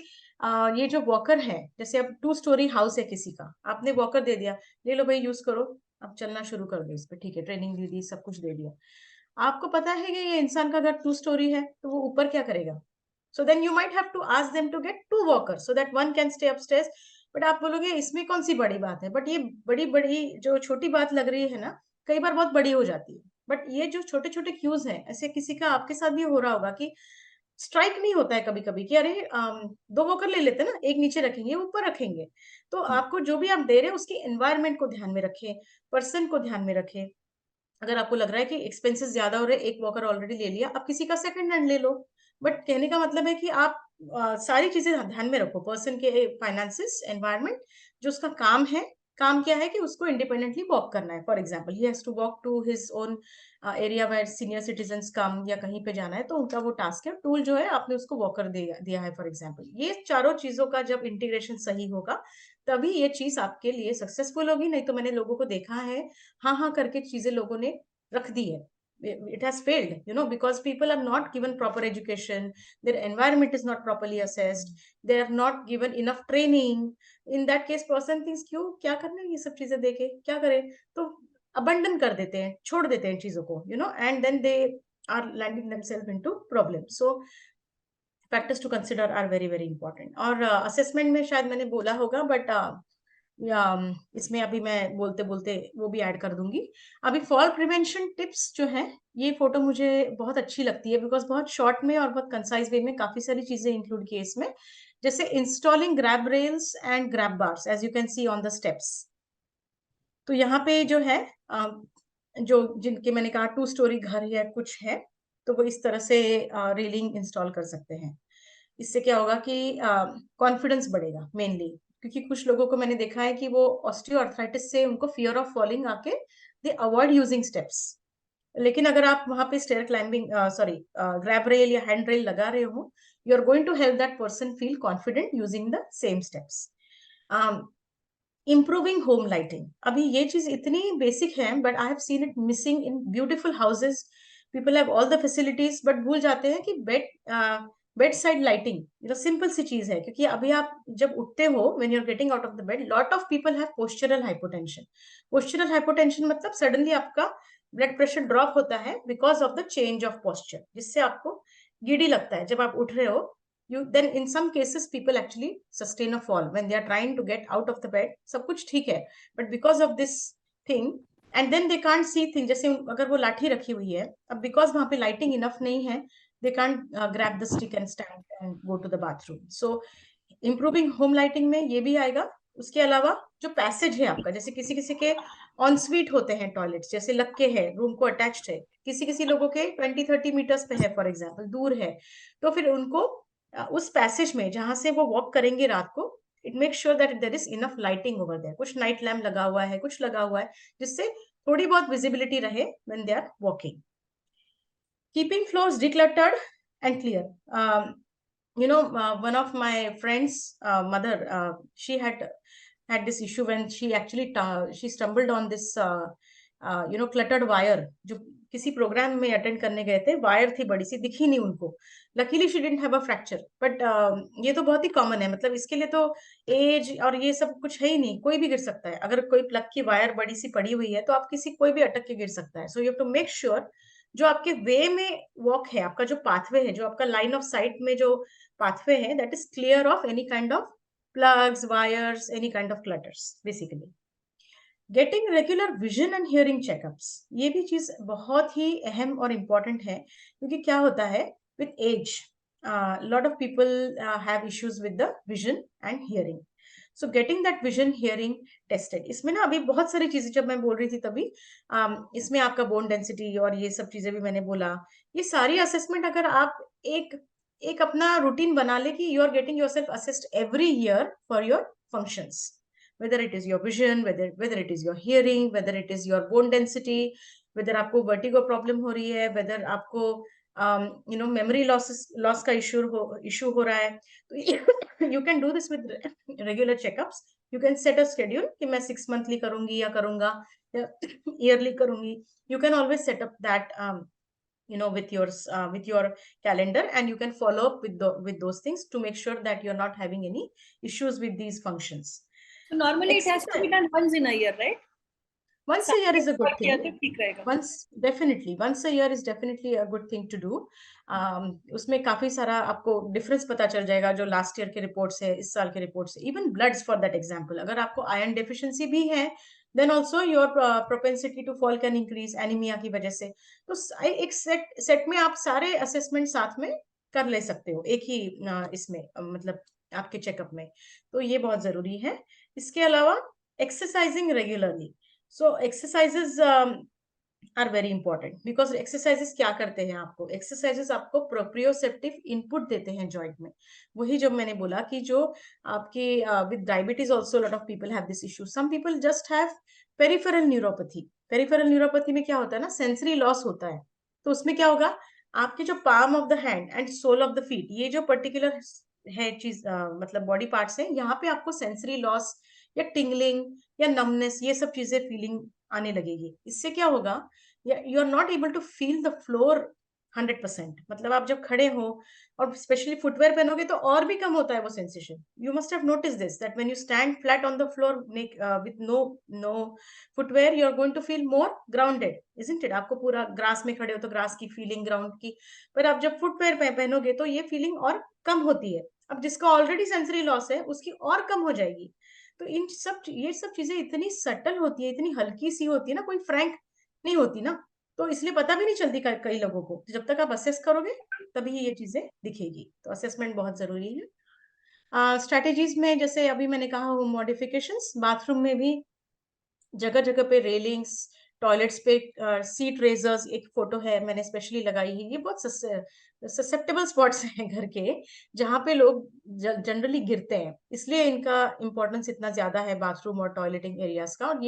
ये जो वॉकर है, जैसे अब 2 स्टोरी हाउस है किसी का, आपने वॉकर दे दिया, ले लो भाई यूज करो, अब चलना शुरू कर दो इस पे, ठीक है, ट्रेनिंग दे दी, सब कुछ दे दिया। आपको पता है कि ये इंसान का अगर 2 स्टोरी है तो वो ऊपर क्या करेगा? So then you might have to ask them to get 2 walkers so that one can stay upstairs. But आप बोलोगे इसमें कौन सी बड़ी बात है, बट ये बड़ी बड़ी जो छोटी बात लग रही है ना, कई बार बहुत बड़ी हो जाती है। बट ये जो छोटे छोटे क्यूज हैं, ऐसे किसी का आपके साथ भी हो रहा होगा कि स्ट्राइक नहीं होता है कभी कभी कि अरे 2 वॉकर ले लेते ना, एक नीचे रखेंगे ऊपर रखेंगे। तो आपको जो भी आप दे रहे हैं उसकी एनवायरमेंट को ध्यान में रखें, पर्सन को ध्यान में रखें। अगर आपको लग रहा है कि एक्सपेंसेस ज्यादा हो रहे हैं, एक वॉकर ऑलरेडी ले लिया, आप किसी का सेकंड हैंड ले लो। बट कहने का मतलब है कि आप सारी चीजें ध्यान में रखो, पर्सन के फाइनेंसिस, एनवायरमेंट, जो उसका काम है। काम क्या है कि उसको इंडिपेंडेंटली वॉक करना है। For example he has to walk to his own area where senior citizen come, या कहीं पे जाना है तो उनका वो टास्क है। टूल जो है आपने उसको वॉकर दिया है फॉर एग्जाम्पल। ये चारों चीजों का जब इंटीग्रेशन सही होगा तभी ये चीज आपके लिए सक्सेसफुल होगी। नहीं तो मैंने लोगों को देखा है हाँ हाँ करके चीजें लोगों ने रख दी है, it has failed, because people are not given proper education, their environment is not properly assessed, they have not given enough training. In that case person thinks क्यों क्या करना है ये सब चीजें देके, क्या करें? तो abandon कर देते हैं, छोड़ देते हैं चीजों को, and then they are landing themselves into problems. So factors to consider are very very important. और assessment में शायद मैंने बोला होगा, बट या इसमें अभी मैं बोलते बोलते वो भी ऐड कर दूंगी। अभी फॉल प्रिवेंशन टिप्स जो है, ये फोटो मुझे बहुत अच्छी लगती है बिकॉज बहुत शॉर्ट में और बहुत कंसाइज वे में काफी सारी चीजें इंक्लूड की इसमें। जैसे installing grab rails and grab bars as you can see on the steps. तो यहाँ पे जो है जो जिनके मैंने कहा 2 स्टोरी घर या कुछ है, तो वो इस तरह से रेलिंग इंस्टॉल कर सकते हैं। इससे क्या होगा कि कॉन्फिडेंस बढ़ेगा मेनली, क्योंकि कुछ लोगों को मैंने देखा है कि वो ऑस्टियोआर्थराइटिस से उनको फियर ऑफ फॉलिंग आके दे अवॉइड यूजिंग स्टेप्स। लेकिन अगर आप वहां पे स्टेयर क्लाइंबिंग ग्रैब रेल या हैंड रेल लगा रहे हो, you are going to help that person feel confident using the same steps. Improving home lighting, अभी ये चीज इतनी बेसिक है but I have seen it missing in beautiful houses. People have all the facilities but भूल जाते हैं कि bed side lighting simple सी चीज है। क्योंकि अभी आप जब उठते हो, when you are getting out of the bed, lot of people have postural hypotension. Postural hypotension मतलब सडनली आपका ब्लड प्रेशर ड्रॉप होता है because of the change of posture, जिससे आपको गिडी लगता है जब आप उठ रहे हो। Then in some cases people actually sustain a fall when they are trying to get out of the bed, सब कुछ ठीक है, but because of this thing and then they can't see things, जैसे अगर वो लाठी रखी हुई है, अब because वहां पे lighting enough नहीं है, they can't grab the stick and stand and go to the bathroom. So improving home lighting में ये भी आएगा। उसके अलावा जो पैसेज है आपका, जैसे किसी किसी के ऑन स्वीट होते हैं टॉयलेट्स, जैसे लग के है, रूम को अटैच्ड है, किसी किसी लोगों के 20-30 मीटर्स पे है फॉर एग्जाम्पल, दूर है, तो फिर उनको उस पैसेज में जहां से वो वॉक करेंगे रात को, it make sure that there is enough lighting over there. कुछ नाइट लैम्प लगा हुआ है, कुछ लगा हुआ है, जिससे थोड़ी बहुत विजिबिलिटी रहे when they are walking. Keeping floors decluttered and clear, one of my friends mother, she had this issue when she actually she stumbled on this cluttered wire। जो किसी प्रोग्राम में अटेंड करने गए थे, वायर थी बड़ी सी, दिखी नहीं उनको। Luckily she didn't have a fracture, but ये तो बहुत ही कॉमन है, मतलब इसके लिए तो एज और ये सब कुछ है ही नहीं, कोई भी गिर सकता है। अगर कोई प्लग की वायर बड़ी सी पड़ी हुई है तो आप किसी कोई भी अटक के गिर सकता है। So you have to make sure जो आपके वे में वॉक है, आपका जो पाथवे है, जो आपका लाइन ऑफ साइट में जो pathway है, that is clear of any kind of plugs, wires, any kind of clutters basically. Getting regular vision and hearing checkups, ये भी चीज बहुत ही अहम और important है, क्योंकि क्या होता है with age, lot of people have issues with the vision and hearing. So getting that vision hearing tested, इसमें ना अभी बहुत सारी चीजें जब मैं बोल रही थी तभी इसमें आपका बोन डेंसिटी और ये सब चीजें भी मैंने बोला, ये सारी असेसमेंट अगर आप एक अपना रूटीन बना ले कि you are getting yourself assessed every year for your functions, whether it is your vision, whether it is your hearing, whether it is your bone density, whether आपको vertigo problem हो रही है, whether आपको memory loss का issue हो रहा है, तो you can do this with regular checkups. You can set a schedule कि मैं 6 monthly करूंगी या करूंगा या yearly करूंगी. You can always set up that with your calendar, and you can follow up with those things to make sure that you're not having any issues with these functions. So normally it has to be done once in a year, right? once a year is a good किया thing. तो ठीक रहेगा. Once a year is definitely a good thing to do. उसमें काफी सारा आपको difference पता चल जाएगा जो लास्ट ईयर के रिपोर्ट से, इस साल के रिपोर्ट से. Even bloods for that example, अगर आपको आयरन डेफिशिएंसी भी है, then also your propensity to fall can increase anaemia की वजह से. तो एक सेट में आप सारे असेसमेंट साथ में कर ले सकते हो एक ही इसमें, मतलब आपके चेकअप में. तो ये बहुत जरूरी है. इसके अलावा exercising regularly. So exercises are very important, because exercises क्या करते हैं आपको, एक्सरसाइजेस आपको प्रोप्रियोसेप्टिव इनपुट देते हैं जॉइंट में. वही जब मैंने बोला कि जो आपके with diabetes also lot of people have this issue. Some people just have peripheral neuropathy. Peripheral neuropathy में क्या होता है ना, सेंसरी लॉस होता है. तो उसमें क्या होगा, आपके जो palm of the hand and sole of the feet, ये जो पर्टिकुलर है चीज, मतलब बॉडी पार्ट्स है, यहाँ पे आपको सेंसरी लॉस या टिंगलिंग या नमनेस, ये सब चीजें फीलिंग आने लगेगी. इससे क्या होगा, you are not able to feel the floor 100%. मतलब आप जब खड़े हो और स्पेशली फुटवेयर पहनोगे तो और भी कम होता है वो sensation. You must have notice this that when you stand flat on the floor with no footwear, you are going to feel more grounded, isn't it. आपको पूरा ग्रास में खड़े हो तो ग्रास की फीलिंग, ग्राउंड की. पर आप जब फुटवेयर पहनोगे तो ये फीलिंग और कम होती है. अब जिसका ऑलरेडी सेंसरी लॉस है उसकी और कम हो जाएगी. तो ये सब चीजें इतनी सटल होती है, इतनी हल्की सी होती है ना, कोई फ्रैंक नहीं होती ना. तो इसलिए पता भी नहीं चलती कई लोगों को. जब तक आप असेस करोगे तभी ये चीजें दिखेगी. तो असेसमेंट बहुत जरूरी है. स्ट्रेटेजीज में जैसे अभी मैंने कहा, होम मॉडिफिकेशंस. बाथरूम में भी जगह जगह पे रेलिंग्स, टॉयलेट्स पे सीट रेजर्स, एक फोटो है मैंने स्पेशली लगाई है. ये बहुत ससेप्टेबल स्पॉट्स हैं घर के, जहाँ पे लोग जनरली गिरते हैं. इसलिए इनका इम्पोर्टेंस इतना ज्यादा है, बाथरूम और टॉयलेटिंग एरियाज का. और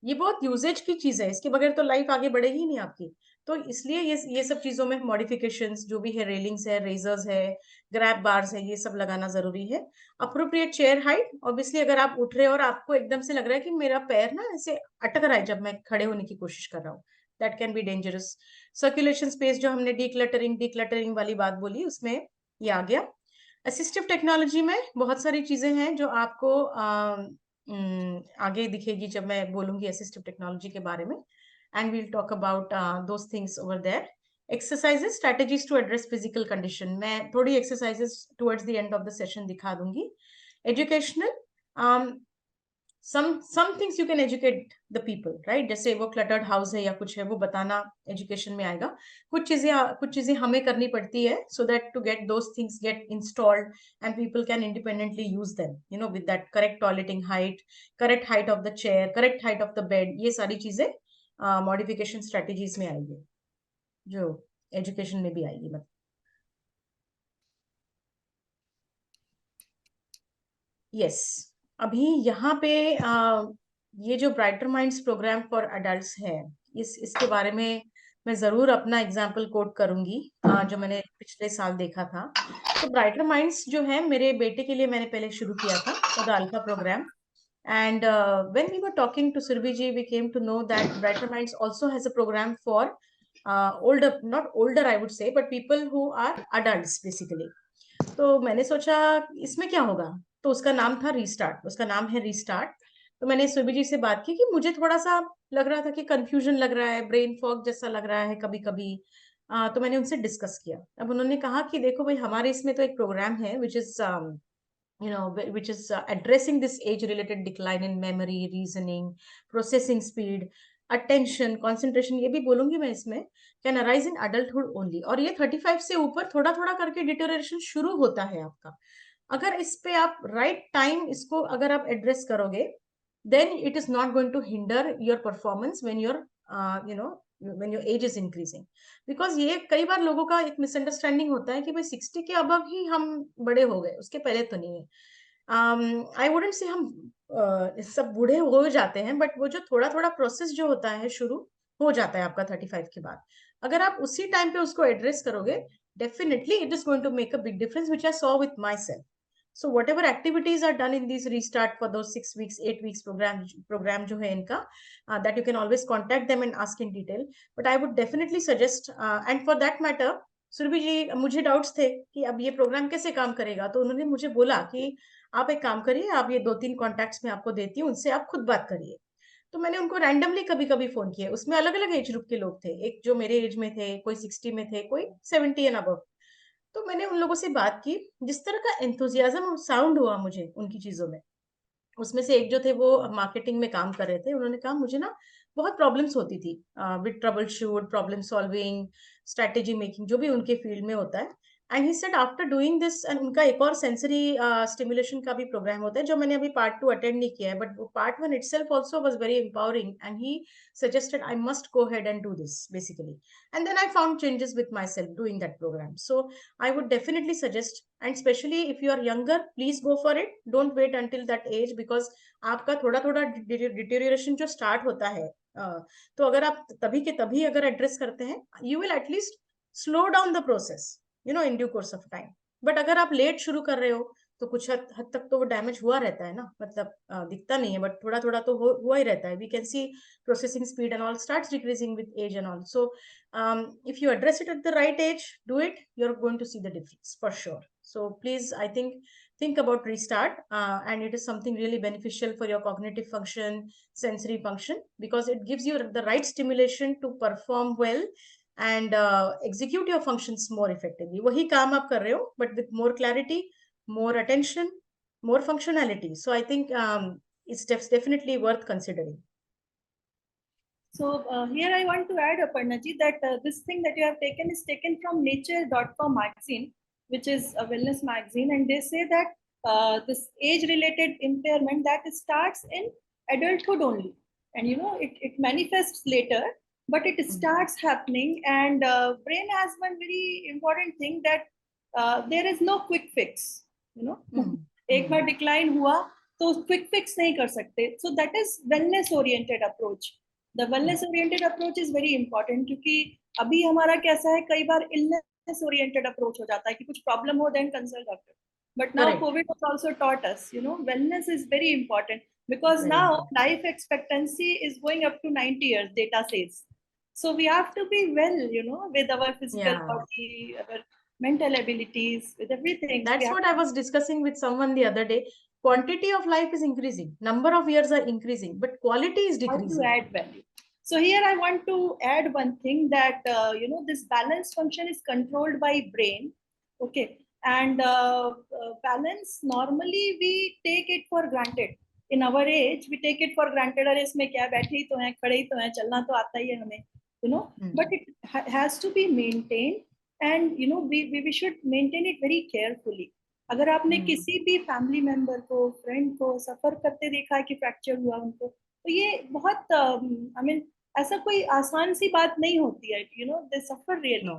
ये बहुत यूजेज की चीज है. इसके बगैर तो लाइफ आगे बढ़ेगी नहीं आपकी. तो इसलिए ये सब चीजों में मॉडिफिकेशंस जो भी है, रेलिंग्स है, रेजर्स है, ग्रैब बार्स है, ये सब लगाना जरूरी है. Appropriate chair height. ऑब्वियसली अगर आप उठ रहे हो और आपको एकदम से लग रहा है कि मेरा पैर ना ऐसे अटक रहा है जब मैं खड़े होने की कोशिश कर रहा हूँ, that can be dangerous. Circulation space, जो हमने डीक्लटरिंग वाली बात बोली, उसमें ये आ गया. असिस्टिव टेक्नोलॉजी में बहुत सारी चीजें हैं जो आपको आगे दिखेगी जब मैं बोलूंगी असिस्टिव टेक्नोलॉजी के बारे में. And we'll talk about those things over there. Exercises, strategies to address physical condition. मैं थोड़ी exercises towards the end of the session दिखा दूंगी. Educational, some things you can educate the people, right? जैसे वो cluttered house है या कुछ है, वो बताना एजुकेशन में आएगा. कुछ चीजें हमें करनी पड़ती है so that to get those things get installed and people can independently use them, you know, with that correct toileting height, correct height of the chair, correct height of the bed. ये सारी चीजें modification strategies में आएगी, जो education में भी आएगी. मतलब यस, अभी यहाँ पे ये जो brighter minds program for adults है, इसके बारे में मैं जरूर अपना एग्जाम्पल कोट करूंगी, जो मैंने पिछले साल देखा था. तो ब्राइटर माइंड्स जो है, मेरे बेटे के लिए मैंने पहले शुरू किया था for the alpha program. And when we were talking to Surbhi ji, we came to know that Brighter Minds also has a program for older, not older I would say, but people who are adults basically. तो मैंने सोचा इसमें क्या होगा, तो उसका नाम था रीस्टार्ट. उसका नाम है रीस्टार्ट. तो मैंने सुरभि जी से बात की कि मुझे थोड़ा सा लग रहा था कि कंफ्यूजन लग रहा है, ब्रेन फॉग जैसा लग रहा है कभी कभी. तो मैंने उनसे डिस्कस किया. अब उन्होंने कहा कि देखो भाई, हमारे इसमें तो एक प्रोग्राम है which is which is addressing this age related decline in memory, reasoning, processing speed, attention, concentration. ये भी बोलूंगी मैं इसमें, can arise in adulthood only. और ये 35 से ऊपर थोड़ा थोड़ा करके डिटेरियोरेशन शुरू होता है आपका. अगर इस पे आप राइट टाइम इसको अगर आप एड्रेस करोगे, then it is not going to hinder your performance when you're when your age is increasing. Because ये कई बार लोगों का एक मिसअंडरस्टैंडिंग होता है कि भाई 60 के अबव ही हम बड़े हो गए, उसके पहले तो नहीं है. आई वुडंट से हम सब बूढ़े हो जाते हैं, बट वो जो थोड़ा थोड़ा प्रोसेस जो होता है शुरू हो जाता है आपका 35 के बाद. अगर आप उसी टाइम पे उसको एड्रेस करोगे, definitely it is going to make a big difference, which I saw with myself. So whatever activities are done in these restart for those 6 weeks, 8 weeks program जो है इनका, that you can always contact them and ask in detail. But I would definitely suggest, and for that matter, Surabhi जी, मुझे doubts थे कि अब ये programme कैसे काम करेगा. तो उन्होंने मुझे बोला कि आप एक काम करिए, आप ये 2-3 कॉन्टैक्ट्स में आपको देती हूँ, उनसे आप खुद बात करिए. तो मैंने उनको रैंडमली कभी कभी फोन किया, उसमें अलग अलग एज ग्रुप के लोग थे, एक जो मेरे एज में थे, कोई 60 में थे, कोई 70 एंड अबव। तो मैंने उन लोगों से बात की, जिस तरह का एंथुजियाज्म साउंड हुआ मुझे उनकी चीजों में, उसमें से एक जो थे वो मार्केटिंग में काम कर रहे थे, उन्होंने कहा मुझे ना बहुत प्रॉब्लम्स होती थी with trouble shoot, problem solving, strategy making, जो भी उनके फील्ड में होता है। And he said after doing this, and उनका एक और सेंसरी स्टिमुलेशन का भी प्रोग्राम होता है जो मैंने अभी पार्ट 2 अटेंड नहीं किया है, बट वो part 1 itself also was very empowering, and he suggested I must go ahead and do this basically. And then I found changes with myself doing that program. So I would definitely suggest, and especially if you are younger, please go for it. Don't wait until that age, because आपका थोड़ा थोड़ा deterioration जो start होता है, तो अगर आप तभी के तभी अगर एड्रेस करते हैं, you will at least slow down the process, you know, in due course of time. But अगर आप लेट शुरू कर रहे हो तो कुछ हद तक तो वो डैमेज हुआ रहता है ना, मतलब दिखता नहीं है, बट थोड़ा थोड़ा तो हुआ ही रहता है। We can see processing speed and all starts decreasing with age and all. So if you address it at the right age, do it, you're going to see the difference for sure. So please, I think about restart, and it is something really beneficial for your cognitive function, sensory function, because it gives you the right stimulation to perform well and execute your functions more effectively. वही काम आप कर रहे हो, but with more clarity, more attention, more functionality. So I think it's definitely worth considering. So here I want to add, Aparna ji, that this thing that you have taken is taken from Nature.com magazine, which is a wellness magazine, and they say that this age-related impairment that starts in adulthood only, and you know it manifests later, but it starts happening. And brain has one very important thing, that there is no quick fix. You know, एक बार decline हुआ तो quick fix नहीं कर सकते. So that is wellness-oriented approach. The wellness oriented approach is very important, क्योंकि अभी हमारा कैसा है, कई बार illness oriented approach हो जाता है कि कुछ problem हो then consult doctor. But now Correct. COVID has also taught us, you know, wellness is very important, because Very now important. life expectancy is going up to 90 years, data says. So we have to be well, you know, with our physical body, our mental abilities, with everything. That's what I was discussing with someone the other day. Quantity of life is increasing, number of years are increasing, but quality is decreasing. How to add value. So here I want to add one thing, that you know, this balance function is controlled by brain. Okay, and balance normally we take it for granted. In our age, we take it for granted. अरे इसमें क्या, बैठे ही तो हैं, खड़े ही तो हैं, चलना तो आता ही है हमें, you know. But it has to be maintained, and you know we should maintain it very carefully. अगर आपने किसी भी फैमिली मेंबर को, फ्रेंड को सफर करते देखा है कि फ्रैक्चर हुआ उनको, तो ये बहुत आई मीन ऐसा कोई आसान सी बात नहीं होती है, you no, they suffer really.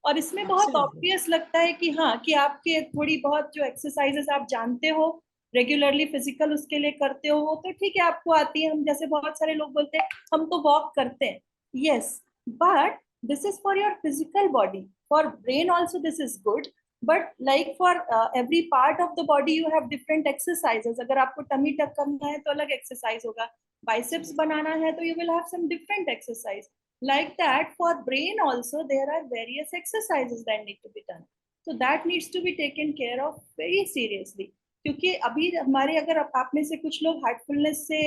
और इसमें बहुत ऑब्वियस लगता है कि हाँ, कि आपके थोड़ी बहुत जो एक्सरसाइजेस आप जानते हो रेगुलरली, फिजिकल उसके लिए करते हो, वो तो ठीक है, आपको आती है। हम जैसे बहुत सारे लोग बोलते हैं हम तो वॉक करते हैं, yes, but this is for your physical body, for brain also this is good, but like for every part of the body you have different exercises. अगर आपको टमी टक करना है तो अलग एक्सरसाइज होगा, biceps banana hai to you will have some different exercise. Like that, for brain also there are various exercises that need to be done, so that needs to be taken care of very seriously. क्योंकि अभी हमारे, अगर आप में से कुछ लोग Heartfulness से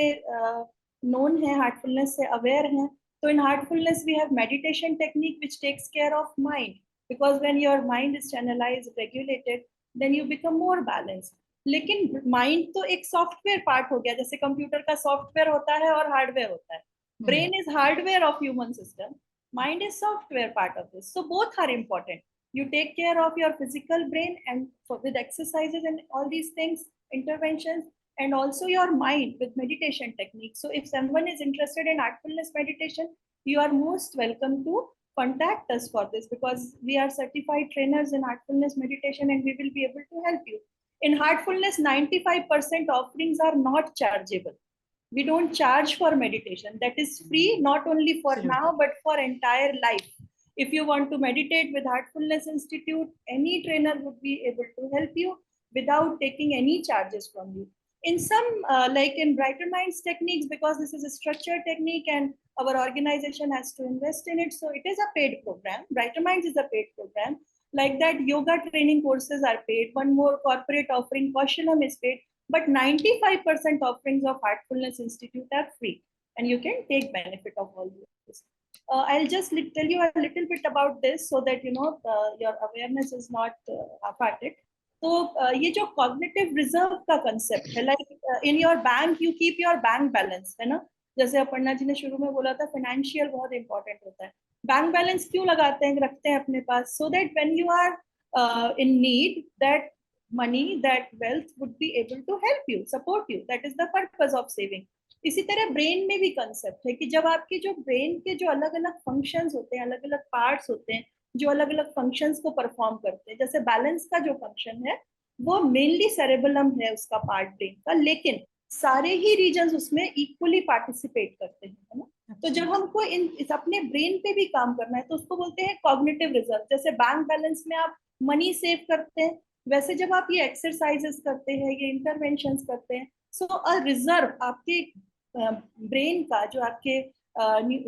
नोन है, हार्टफुलनेस से अवेयर हैं, तो in heartfulness we have meditation technique which takes care of mind, because when your mind is channelized, regulated, then you become more balanced. लेकिन माइंड तो एक सॉफ्टवेयर पार्ट हो गया, जैसे कंप्यूटर का सॉफ्टवेयर होता है और हार्डवेयर होता है. Brain is hardware of human system, mind is software part of this. So both are important. You take care of your physical brain, and with exercises and all these things, interventions, and also your mind with meditation techniques. So if someone is interested in heartfulness meditation, you are most welcome to contact us for this, because we are certified trainers in heartfulness meditation and we will be able to help you. In heartfulness, 95% offerings are not chargeable. We don't charge for meditation. That is free, not only for now, but for entire life. If you want to meditate with Heartfulness Institute, any trainer would be able to help you without taking any charges from you. In some, like in Brighter Minds techniques, because this is a structured technique and our organization has to invest in it, so it is a paid program. Brighter Minds is a paid program. Like that, yoga training courses are paid. One more corporate offering, Kaushalam, is paid. But 95% offerings of Heartfulness Institute are free. and you can take benefit of all this. I'll just tell you a little bit about this so that you know your awareness is not half-hearted. तो ये जो cognitive reserve का concept है, like in your bank you keep your bank balance, है ना? जैसे अपर्णा जी ने शुरू में बोला था फाइनेंशियल बहुत इंपॉर्टेंट होता है. बैंक बैलेंस क्यों लगाते हैं, रखते हैं अपने पास, so that when you are in need, that money, that wealth would be able to help you, support you. That is the purpose of saving. इसी तरह ब्रेन में भी कंसेप्ट है कि जब आपके जो ब्रेन के जो अलग अलग फंक्शंस होते हैं, अलग अलग पार्ट्स होते हैं जो अलग अलग फंक्शंस को परफॉर्म करते हैं, जैसे बैलेंस का जो फंक्शन है वो मेनली सेरेबेलम है उसका पार्ट ब्रेन का, लेकिन सारे ही रीजन्स उसमें इक्वली पार्टिसिपेट करते हैं, है ना? तो जब हमको इस अपने ब्रेन पे भी काम करना है तो उसको बोलते हैं कॉग्निटिव रिजर्व. जैसे बैंक बैलेंस में आप मनी सेव करते हैं, वैसे जब आप ये एक्सरसाइजेस करते हैं, ये इंटरवेंशंस करते हैं, सो अ रिजर्व आपके ब्रेन का, जो आपके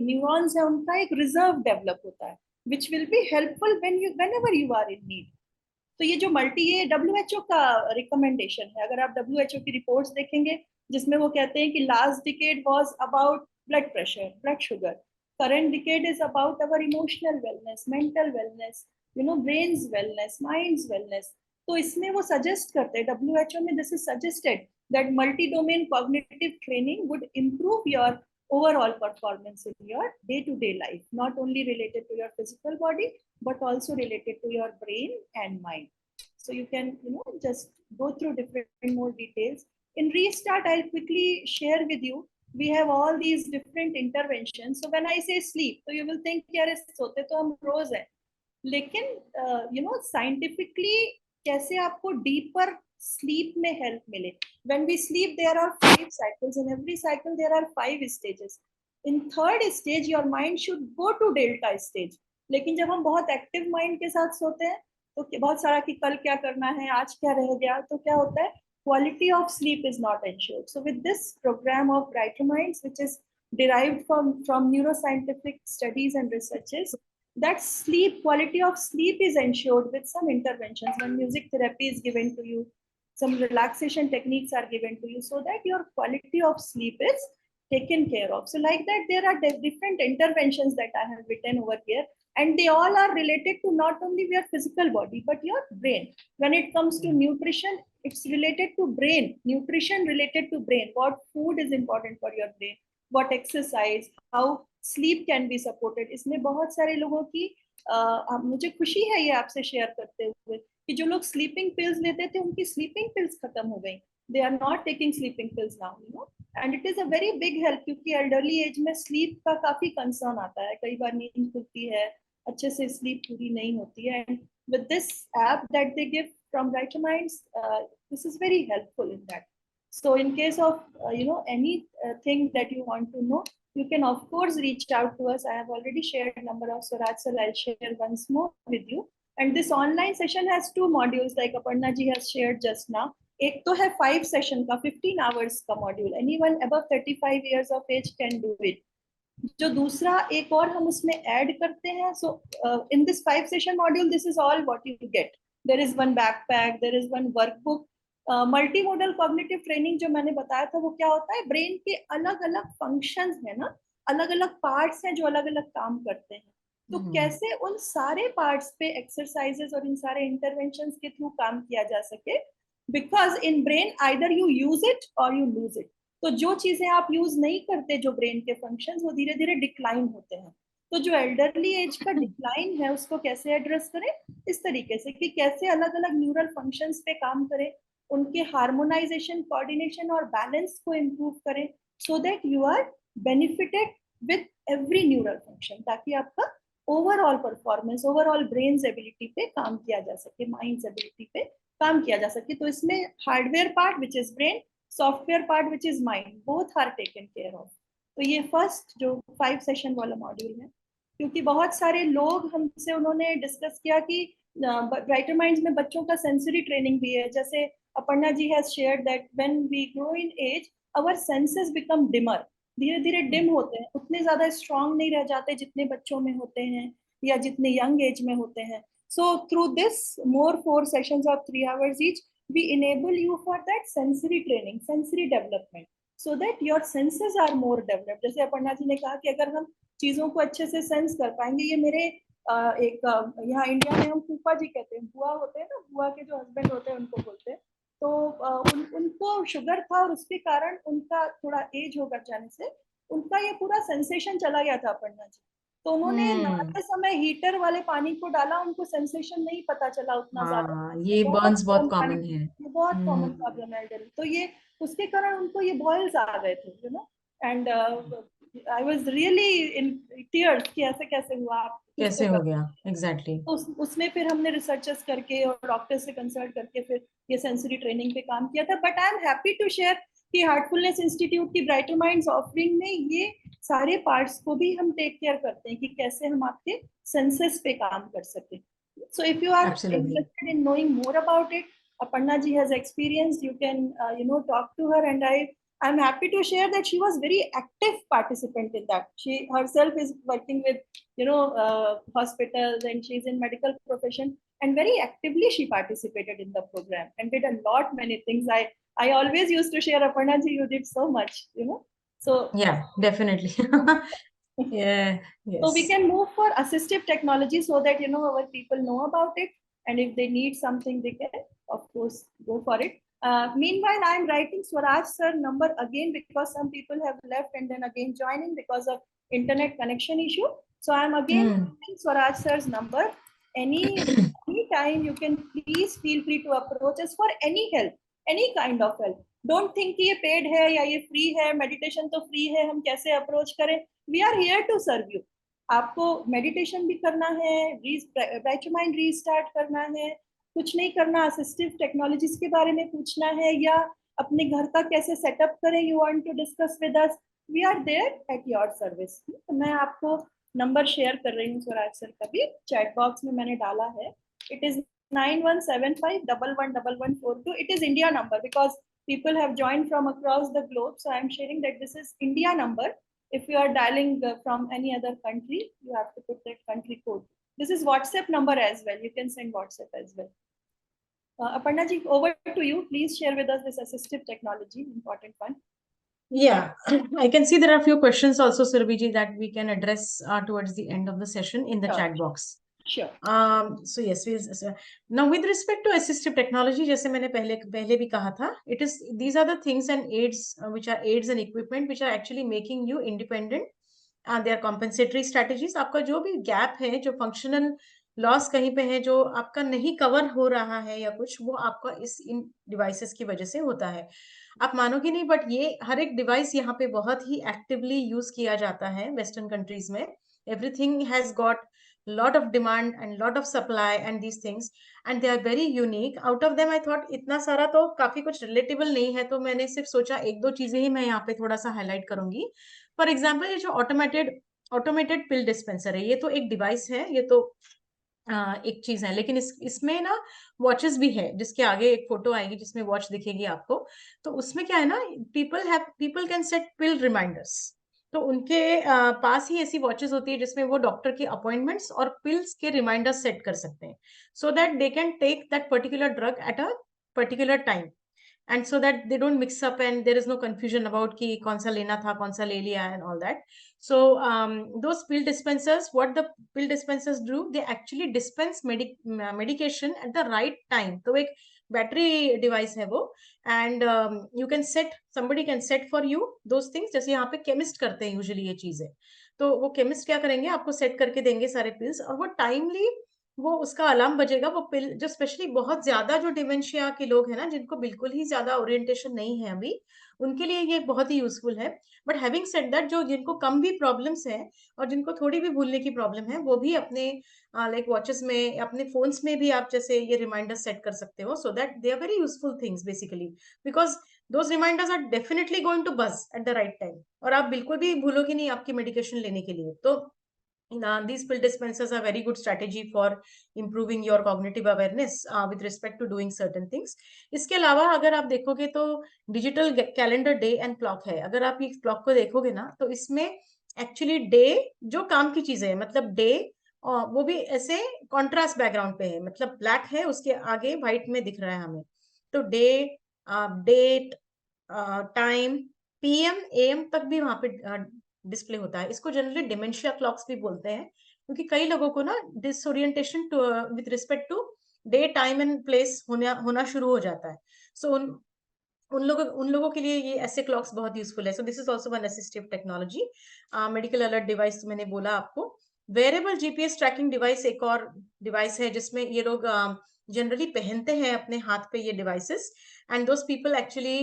न्यूरॉन्स है उनका एक रिजर्व डेवलप होता है which will be helpful whenever you are in need. तो ये जो ये WHO का रिकमेंडेशन है. अगर आप WHO की रिपोर्ट्स देखेंगे जिसमें वो कहते हैं कि last decade was about blood pressure, blood sugar, current decade is about our emotional wellness, mental wellness, you know, brains wellness, minds wellness. तो इसमें वो सजेस्ट करते हैं, WHO में this is suggested that multi-domain cognitive training would improve your overall performance in your day-to-day life, not only related to your physical body, but also related to your brain and mind. So you can, you know, just go through different more details. In Restart, I'll quickly share with you. We have all these different interventions. So when I say sleep, so you will think, यार सोते तो हम रोज हैं, लेकिन you know, scientifically कैसे आपको deeper sleep में help मिले. When we sleep, there are 5 cycles. In every cycle, there are 5 stages. In third stage, your mind should go to delta stage. लेकिन जब हम बहुत active mind के साथ सोते हैं तो बहुत सारा कि कल क्या करना है, आज क्या रह गया, तो क्या होता है, quality of sleep is not ensured. So with this program of Brighter Minds, which is derived from neuroscientific studies and researches, that sleep, quality of sleep is ensured with some interventions. When music therapy is given to you, some relaxation techniques are given to you so that your quality of sleep is taken care of. So like that, there are different interventions that I have written over here, and they all are related to not only your physical body, but your brain. When it comes to nutrition, it's related to brain. Nutrition related to brain. What food is important for your brain? What exercise? How sleep can be supported? इसमें बहुत सारे लोगों की मुझे खुशी है ये आपसे शेयर करते हुए कि जो लोग स्लीपिंग पिल्स लेते थे उनकी स्लीपिंग पिल्स खत्म हो गई. They are not taking sleeping pills now, you know, and it is a very big help, क्योंकि एल्डरली एज में स्लीप का काफी कंसर्न आता है. कई बार नींद खुलती है, अच्छे से स्लीप पूरी नहीं होती है, and with this app that they give from brighter minds, this is very helpful in that. So in case of you know, any thing that you want to know, you can of course reach out to us. I have already shared number of Swaraj, so I'll share once more with you. And this online session has 2 modules, like Aparna ji has shared just now. एक तो है 5 session का 15 hours का module. Anyone above 35 years of age can do it. जो दूसरा एक और हम उसमें ऐड करते हैं. So in this 5 session module, this is all what you get. There is one backpack, there is one workbook. Multi modal cognitive training जो मैंने बताया था वो क्या होता है, ब्रेन के अलग अलग फंक्शंस है ना, अलग अलग पार्ट्स हैं जो अलग अलग काम करते हैं. तो कैसे उन सारे पार्ट्स पे एक्सरसाइजेस और इन सारे इंटरवेंशंस के थ्रू काम किया जा सके, because in brain either you use it और यू लूज इट. तो जो चीजें आप यूज नहीं करते, जो ब्रेन के फंक्शंस, वो धीरे धीरे डिक्लाइन होते हैं. तो जो एल्डरली एज का डिक्लाइन है उसको कैसे एड्रेस करें, इस तरीके से कि कैसे अलग अलग न्यूरल फंक्शंस पे काम करें, उनके हार्मोनाइजेशन, कोऑर्डिनेशन और बैलेंस को इम्प्रूव करें, so that you are benefited with every neural function, ताकि आपका overall performance, overall brains ability पे काम किया जा सके, माइंड्स एबिलिटी पे काम किया जा सके. तो इसमें hardware part which is brain, software part which is mind, both are taken care of. तो ये फर्स्ट जो 5 सेशन वाला मॉड्यूल है, क्योंकि बहुत सारे लोग हमसे उन्होंने डिस्कस किया कि ब्राइटर माइंड्स में बच्चों का सेंसरी ट्रेनिंग भी है. जैसे Aparna ji has shared that when we grow in age, our senses become dimmer. धीरे धीरे डिम होते हैं, उतने ज्यादा स्ट्रांग नहीं रह जाते जितने बच्चों में होते हैं या जितने यंग एज में होते हैं. So through this more 4 sessions of 3 hours each, we enable you for that sensory training, sensory development. so that your senses are more developed. जैसे अपर्णा जी ने कहा कि अगर हम चीजों को अच्छे से सेंस कर पाएंगे, ये मेरे यहाँ इंडिया में हम फूफा जी कहते हैं, बुआ होते हैं ना, बुआ के जो हस्बैंड होते हैं उनको बोलते हैं, तो उनको शुगर था और उसके कारण उनका थोड़ा एज हो जाने से उनका ये पूरा सेंसेशन चला गया था अपर्णा जी। तो उन्होंने नहाते समय हीटर वाले पानी को डाला, उनको सेंसेशन नहीं पता चला उतना ज्यादा। हाँ, ये बहुत बर्न्स बहुत कम पानी, कॉमन है। ये बहुत कॉमन प्रॉब्लम है एल्डरली। तो ये उसके कारण उनको ये बॉयल्स आ गए थे, you know, and I was really in tears कि ऐसे कैसे हुआ, आप कुछ तो कैसे हो कर। गया, एग्जैक्टली। तो उसमें फिर हमने रिसर्चर्स करके और डॉक्टर से कंसल्ट करके फिर ये सेंसरी ट्रेनिंग पे काम किया था। But I am happy to share कि हार्टफुलनेस इंस्टीट्यूट की ब्राइटर माइंड्स ऑफरिंग में ये सारे पार्ट्स को भी हम टेक केयर करते हैं कि कैसे हम आपके सेंसेस पे काम कर सकें। So if you are absolutely. interested in knowing more about it, Aparna ji has experience. You can talk to her, and I'm happy to share that she was very active participant in that. She herself is working with hospitals, and she's in medical profession, and very actively she participated in the program and did a lot many things. I always used to share, Aparna ji, you did so much, you know. So या, definitely. Yeah, so we yes. can move for assistive technology so that our people know about it, and if they need something, they can of course go for it. Meanwhile, I am writing Swaraj sir number again because some people have left and then again joining because of internet connection issue. So I am again writing Swaraj sir's number. Any time you can please feel free to approach us for any help, any kind of help. Don't think कि ये paid है या ये free है, meditation तो free है, हम कैसे approach करें? We are here to serve you. आपको मेडिटेशन भी करना है, ब्राइटर माइंड रीस्टार्ट करना है, कुछ नहीं करना, असिस्टिव टेक्नोलॉजीज के बारे में पूछना है, या अपने घर का कैसे सेटअप करें, you want to discuss with us, we are there at your service. तो मैं आपको नंबर शेयर कर रही हूँ स्वराज सर का भी, चैट बॉक्स में मैंने डाला है। It is 9175111142. It is India number because people have joined from across the globe, so I am sharing that this is India number. If you are dialing from any other country, you have to put that country code. This is WhatsApp number as well. You can send WhatsApp as well. Aparna ji, over to you. Please share with us this assistive technology, important one. Yeah, I can see there are a few questions also, Surbhi, that we can address towards the end of the session in the chat box. Sure. So yes, now with respect to assistive technology, जैसे मैंने पहले भी कहा था, these are the things and aids which are aids and equipment which are actually making you independent. They are compensatory strategies. आपका जो भी gap है, जो फंक्शनल लॉस कहीं पे है, जो आपका नहीं कवर हो रहा है या कुछ, वो आपका इन डिवाइसेस की वजह से होता है। आप मानोगे नहीं, बट ये हर एक डिवाइस यहाँ पे बहुत ही एक्टिवली यूज किया जाता है वेस्टर्न कंट्रीज में। Everything has got lot of demand and lot of supply and these things, and they are very unique. Out of them I thought इतना सारा तो काफी कुछ रिलेटेबल नहीं है, तो मैंने सिर्फ सोचा एक दो चीजें ही मैं यहाँ पे थोड़ा सा हाईलाइट करूंगी। फॉर एग्जाम्पल, ये जो ऑटोमेटेड पिल डिस्पेंसर है, ये तो एक डिवाइस है, ये तो एक चीज है, लेकिन इसमें ना वॉचेस भी है, जिसके आगे एक फोटो आएगी जिसमें वॉच दिखेगी आपको। तो उसमें क्या है ना, people can set pill reminders. तो उनके पास ही ऐसी वॉचेस होती है जिसमें वो डॉक्टर की अपॉइंटमेंट्स और पिल्स के रिमाइंडर्स सेट कर सकते हैं, so that they can take that particular drug at a particular time, and so that they don't mix up and there is no confusion about ki kaun sa lena tha, kaun sa le liya, and all that. So those pill dispensers, what the pill dispensers do, they actually dispense medication at the right time. तो एक battery device है वो, and you can set, somebody can set for you those things. जैसे यहाँ पे chemist करते हैं usually ये चीजें, तो वो केमिस्ट क्या करेंगे, आपको सेट करके देंगे सारे पिल्स, और वो टाइमली वो उसका अलार्म बजेगा, वो पिल जो स्पेशली बहुत ज्यादा जो डिमेंशिया के लोग हैं ना, जिनको बिल्कुल ही ज्यादा ओरिएंटेशन नहीं है अभी, उनके लिए ये बहुत ही यूजफुल है। बट हैविंग सेड दैट, जो जिनको कम भी प्रॉब्लम्स है और जिनको थोड़ी भी भूलने की प्रॉब्लम है, वो भी अपने लाइक वॉचेस में, अपने फोन्स में भी आप जैसे ये रिमाइंडर सेट कर सकते हो, so that they are very useful things basically, because those reminders are definitely going to buzz at the right time, और आप बिल्कुल भी भूलोगे नहीं आपकी मेडिकेशन लेने के लिए। तो these pill dispensers are very good strategy for improving your cognitive awareness with respect to doing certain things. इसके अलावा अगर आप देखोगे तो digital calendar day and clock है। अगर आप इस क्लॉक को देखोगे ना, तो इसमें एक्चुअली डे जो काम की चीजें है, मतलब डे वो भी ऐसे कॉन्ट्रास्ट बैकग्राउंड पे है, मतलब ब्लैक है, उसके आगे व्हाइट में दिख रहा है हमें। तो day, date, time, PM AM तक भी वहां पे डिस्प्ले होता है। इसको जनरली डिमेंशिया क्लॉक्स भी बोलते हैं, क्योंकि कई लोगों को ना disorientation with respect to day time and place होना शुरू हो जाता है। सो उन लोगों के लिए ये ऐसे क्लॉक्स बहुत यूजफुल है। सो this is also one assistive technology. Medical alert device तो मैंने बोला आपको। वेरेबल जीपीएस ट्रैकिंग डिवाइस एक और डिवाइस है जिसमें ये लोग जनरली पहनते हैं अपने हाथ पे ये devices, and those people actually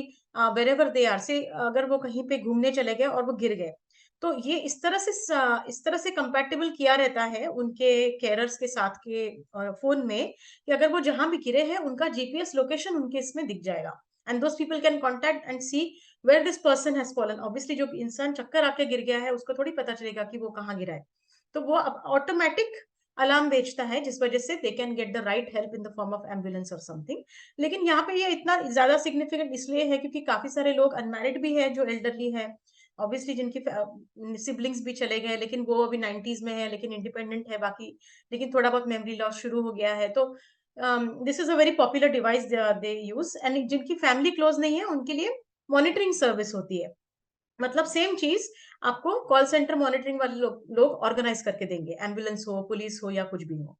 wherever they are say, अगर वो कहीं पे घूमने चले गए और वो गिर गए, तो ये इस तरह से कंपैटिबल किया रहता है उनके केयरर्स के साथ के फोन में, कि अगर वो जहां भी गिरे हैं उनका जीपीएस लोकेशन उनके इसमें दिख जाएगा, and those people can contact and see where this person has fallen. Obviously जो इंसान चक्कर आके गिर गया है उसको थोड़ी पता चलेगा कि वो कहाँ गिरा है, तो वो अब ऑटोमेटिक अलार्म भेजता है, जिस वजह से they can get the right help in the form of ambulance और समथिंग। लेकिन यहाँ पे ये इतना ज्यादा सिग्निफिकेंट इसलिए है क्योंकि काफी सारे लोग अनमैरिड भी है जो एल्डरली है, ऑब्वियसली जिनकी सिबलिंग्स भी चले गए, लेकिन वो अभी 90s में है, लेकिन इंडिपेंडेंट है बाकी, लेकिन थोड़ा बहुत मेमोरी लॉस शुरू हो गया है। तो this is a very popular device they use, and जिनकी फैमिली क्लोज नहीं है उनके लिए मॉनिटरिंग सर्विस होती है। मतलब सेम चीज आपको कॉल सेंटर मॉनिटरिंग वाले लोग ऑर्गेनाइज करके देंगे, एम्बुलेंस हो, पुलिस हो या कुछ भी हो।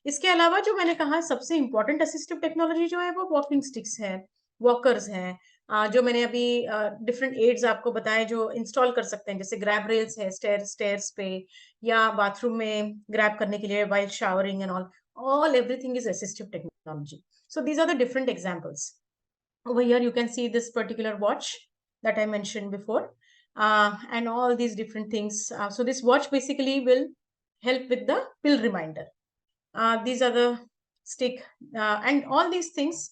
इसके अलावा जो मैंने कहा सबसे इंपॉर्टेंट असिस्टिव टेक्नोलॉजी जो है वो वॉकिंग स्टिक्स है, वॉकर्स हैं, जो मैंने अभी डिफरेंट एड्स आपको बताए जो इंस्टॉल कर सकते हैं, जैसे ग्रैब रेल्स है स्टेयर्स पे, या बाथरूम में ग्रैब करने के लिए while showering and all everything is assistive technology. So these are the different examples. Over here you can see this particular watch that I mentioned before, and all these different things. So this watch basically will help with the pill reminder. These are the stick, and all these things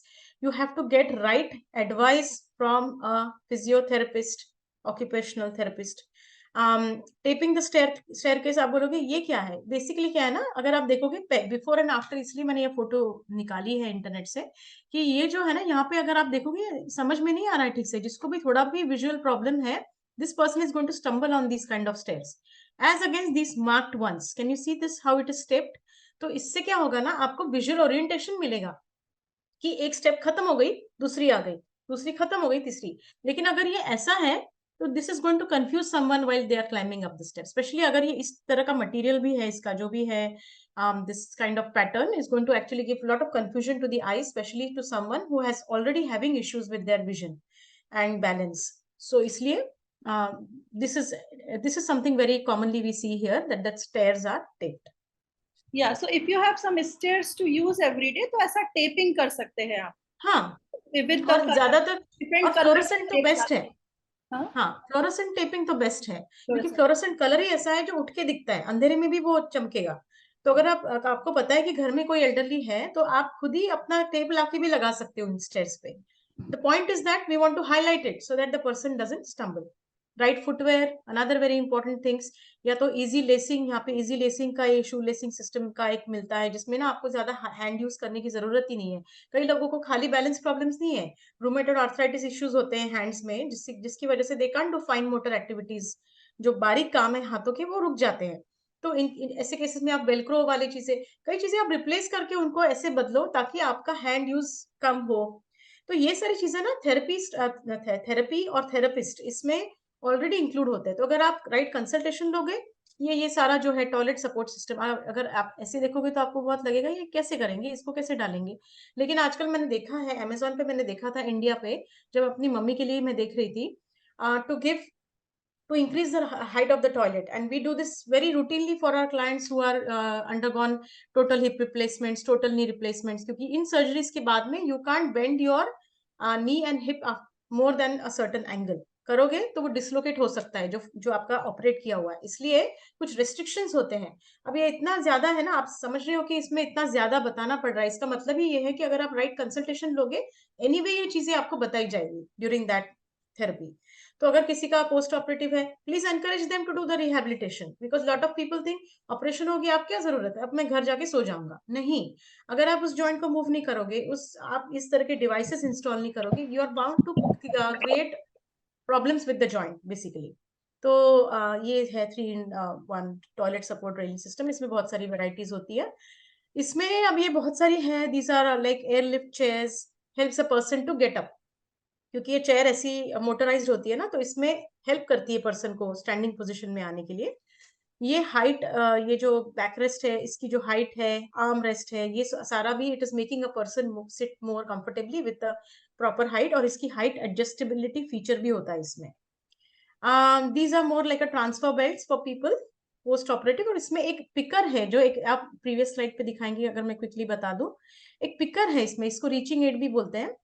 you have to get right advice from a physiotherapist, occupational therapist. Taping the staircase आप बोलोगे ये क्या है, basically क्या है ना, अगर आप देखोगे बिफोर एंड आफ्टर, इसलिए मैंने ये फोटो निकाली है इंटरनेट से, कि ये जो है ना यहाँ पे अगर आप देखोगे समझ में नहीं आ रहा है ठीक से, जिसको भी थोड़ा भी विजुअल प्रॉब्लम है, this person is going to stumble on this kind of stairs as against this marked ones. Can you see this how it is stepped? तो इससे क्या होगा ना, आपको विजुअल ओरिएंटेशन मिलेगा कि एक स्टेप खत्म हो गई, दूसरी आ गई, दूसरी खत्म हो गई, तीसरी। लेकिन अगर ये ऐसा है तो this is going to confuse someone while they are climbing up the step, especially अगर ये इस तरह का मटेरियल भी है, इसका जो भी है, this kind of pattern is going to actually give lot of confusion to the eye, specially to someone who has already having issues with their vision and balance. So इसलिए this is something very commonly we see here, that stairs are taped. Yeah, so if you have some stairs to use every day, तो ऐसा tapping कर सकते हैं आप। हाँ, With और ज्यादातर different और colors फ्लोरोसेंट तो tape बेस्ट है। हाँ, हाँ, फ्लोरोसेंट टेपिंग तो बेस्ट है, क्योंकि fluorescent। फ्लोरोसेंट कलर ही ऐसा है जो उठ के दिखता है, अंधेरे में भी वो चमकेगा। तो अगर आपको पता है कि घर में कोई एल्डरली है, तो आप खुद ही अपना टेप लाके भी लगा सकते हो इन स्टेयर्स पे। The point is that we want to highlight it so that the person doesn't stumble. Right footwear, another very important things, या तो इजी लेसिंग, यहाँ पे इजी लेसिंग का ये शू लेसिंग सिस्टम का एक मिलता है, जिसमें ना आपको ज्यादा हैंड यूज करने की जरूरत ही नहीं है। कई लोगों को खाली बैलेंस प्रॉब्लम्स नहीं है, रूमेटॉइड आर्थराइटिस इश्यूज होते हैं हैंड्स में, जिसकी वजह से they can't do fine motor activities, जो बारीक काम है हाथों के वो रुक जाते हैं। तो इन ऐसे केसेस में आप वेलक्रो वाली चीजें, कई चीजें आप रिप्लेस करके उनको ऐसे बदलो ताकि आपका हैंड यूज कम हो। तो ये सारी चीजें ना थेरेपी और थेरेपिस्ट इसमें ऑलरेडी इंक्लूड होते हैं। तो अगर आप राइट कंसल्टेशन लोगे, ये सारा जो है टॉयलेट सपोर्ट सिस्टम, अगर आप ऐसे देखोगे तो आपको बहुत लगेगा ये कैसे करेंगे, इसको कैसे डालेंगे। लेकिन आजकल मैंने देखा है अमेजोन पे, मैंने देखा था इंडिया पे, जब अपनी मम्मी के लिए मैं देख रही थी, to increase the height of the toilet, and we do this very routinely for our clients who are undergone total hip replacements, total knee replacements, क्योंकि इन सर्जरीज के बाद में you can't bend your knee and hip more than a certain angle, करोगे तो वो dislocate हो सकता है जो आपका ऑपरेट किया हुआ है, इसलिए कुछ रेस्ट्रिक्शंस होते हैं। अब ये इतना ज्यादा है ना, आप समझ रहे हो कि इसमें इतना ज्यादा बताना पड़ रहा है, इसका मतलब ही ये है कि अगर आप राइट कंसल्टेशन लोगे, एनीवे ये चीजें आपको बताई जाएगी ड्यूरिंग दैट थेरेपी। तो अगर किसी का पोस्ट ऑपरेटिव है, please encourage them to do the rehabilitation, because lot of people think operation होगी, आप क्या जरूरत है, अब मैं घर जाके सो जाऊंगा। नहीं, अगर आप उस जॉइंट को मूव नहीं करोगे, आप इस तरह के डिवाइसेस इंस्टॉल नहीं करोगे, you are bound to create problems with the joint basically. तो ये है 3-in-1 toilet support railing system, इसमें बहुत सारी वेराइटीज होती है। इसमें अब ये बहुत सारी है, these are like air lift chairs, helps a person to get up, क्योंकि ये चेयर ऐसी मोटराइज्ड होती है ना, तो इसमें हेल्प करती है पर्सन को स्टैंडिंग पोजीशन में आने के लिए। ये हाइट, ये जो बैक रेस्ट है, इसकी जो हाइट है, आर्म रेस्ट है, ये सारा भी it is making a person sit more comfortably with the proper height, और इसकी हाइट एडजस्टेबिलिटी फीचर भी होता है इसमें। These are more like a transfer belts for people post operative. और इसमें एक पिकर है, जो एक आप प्रीवियस स्लाइड पे दिखाएंगे, अगर मैं क्विकली बता दूं, एक पिकर है इसमें, इसको रीचिंग एड भी बोलते हैं।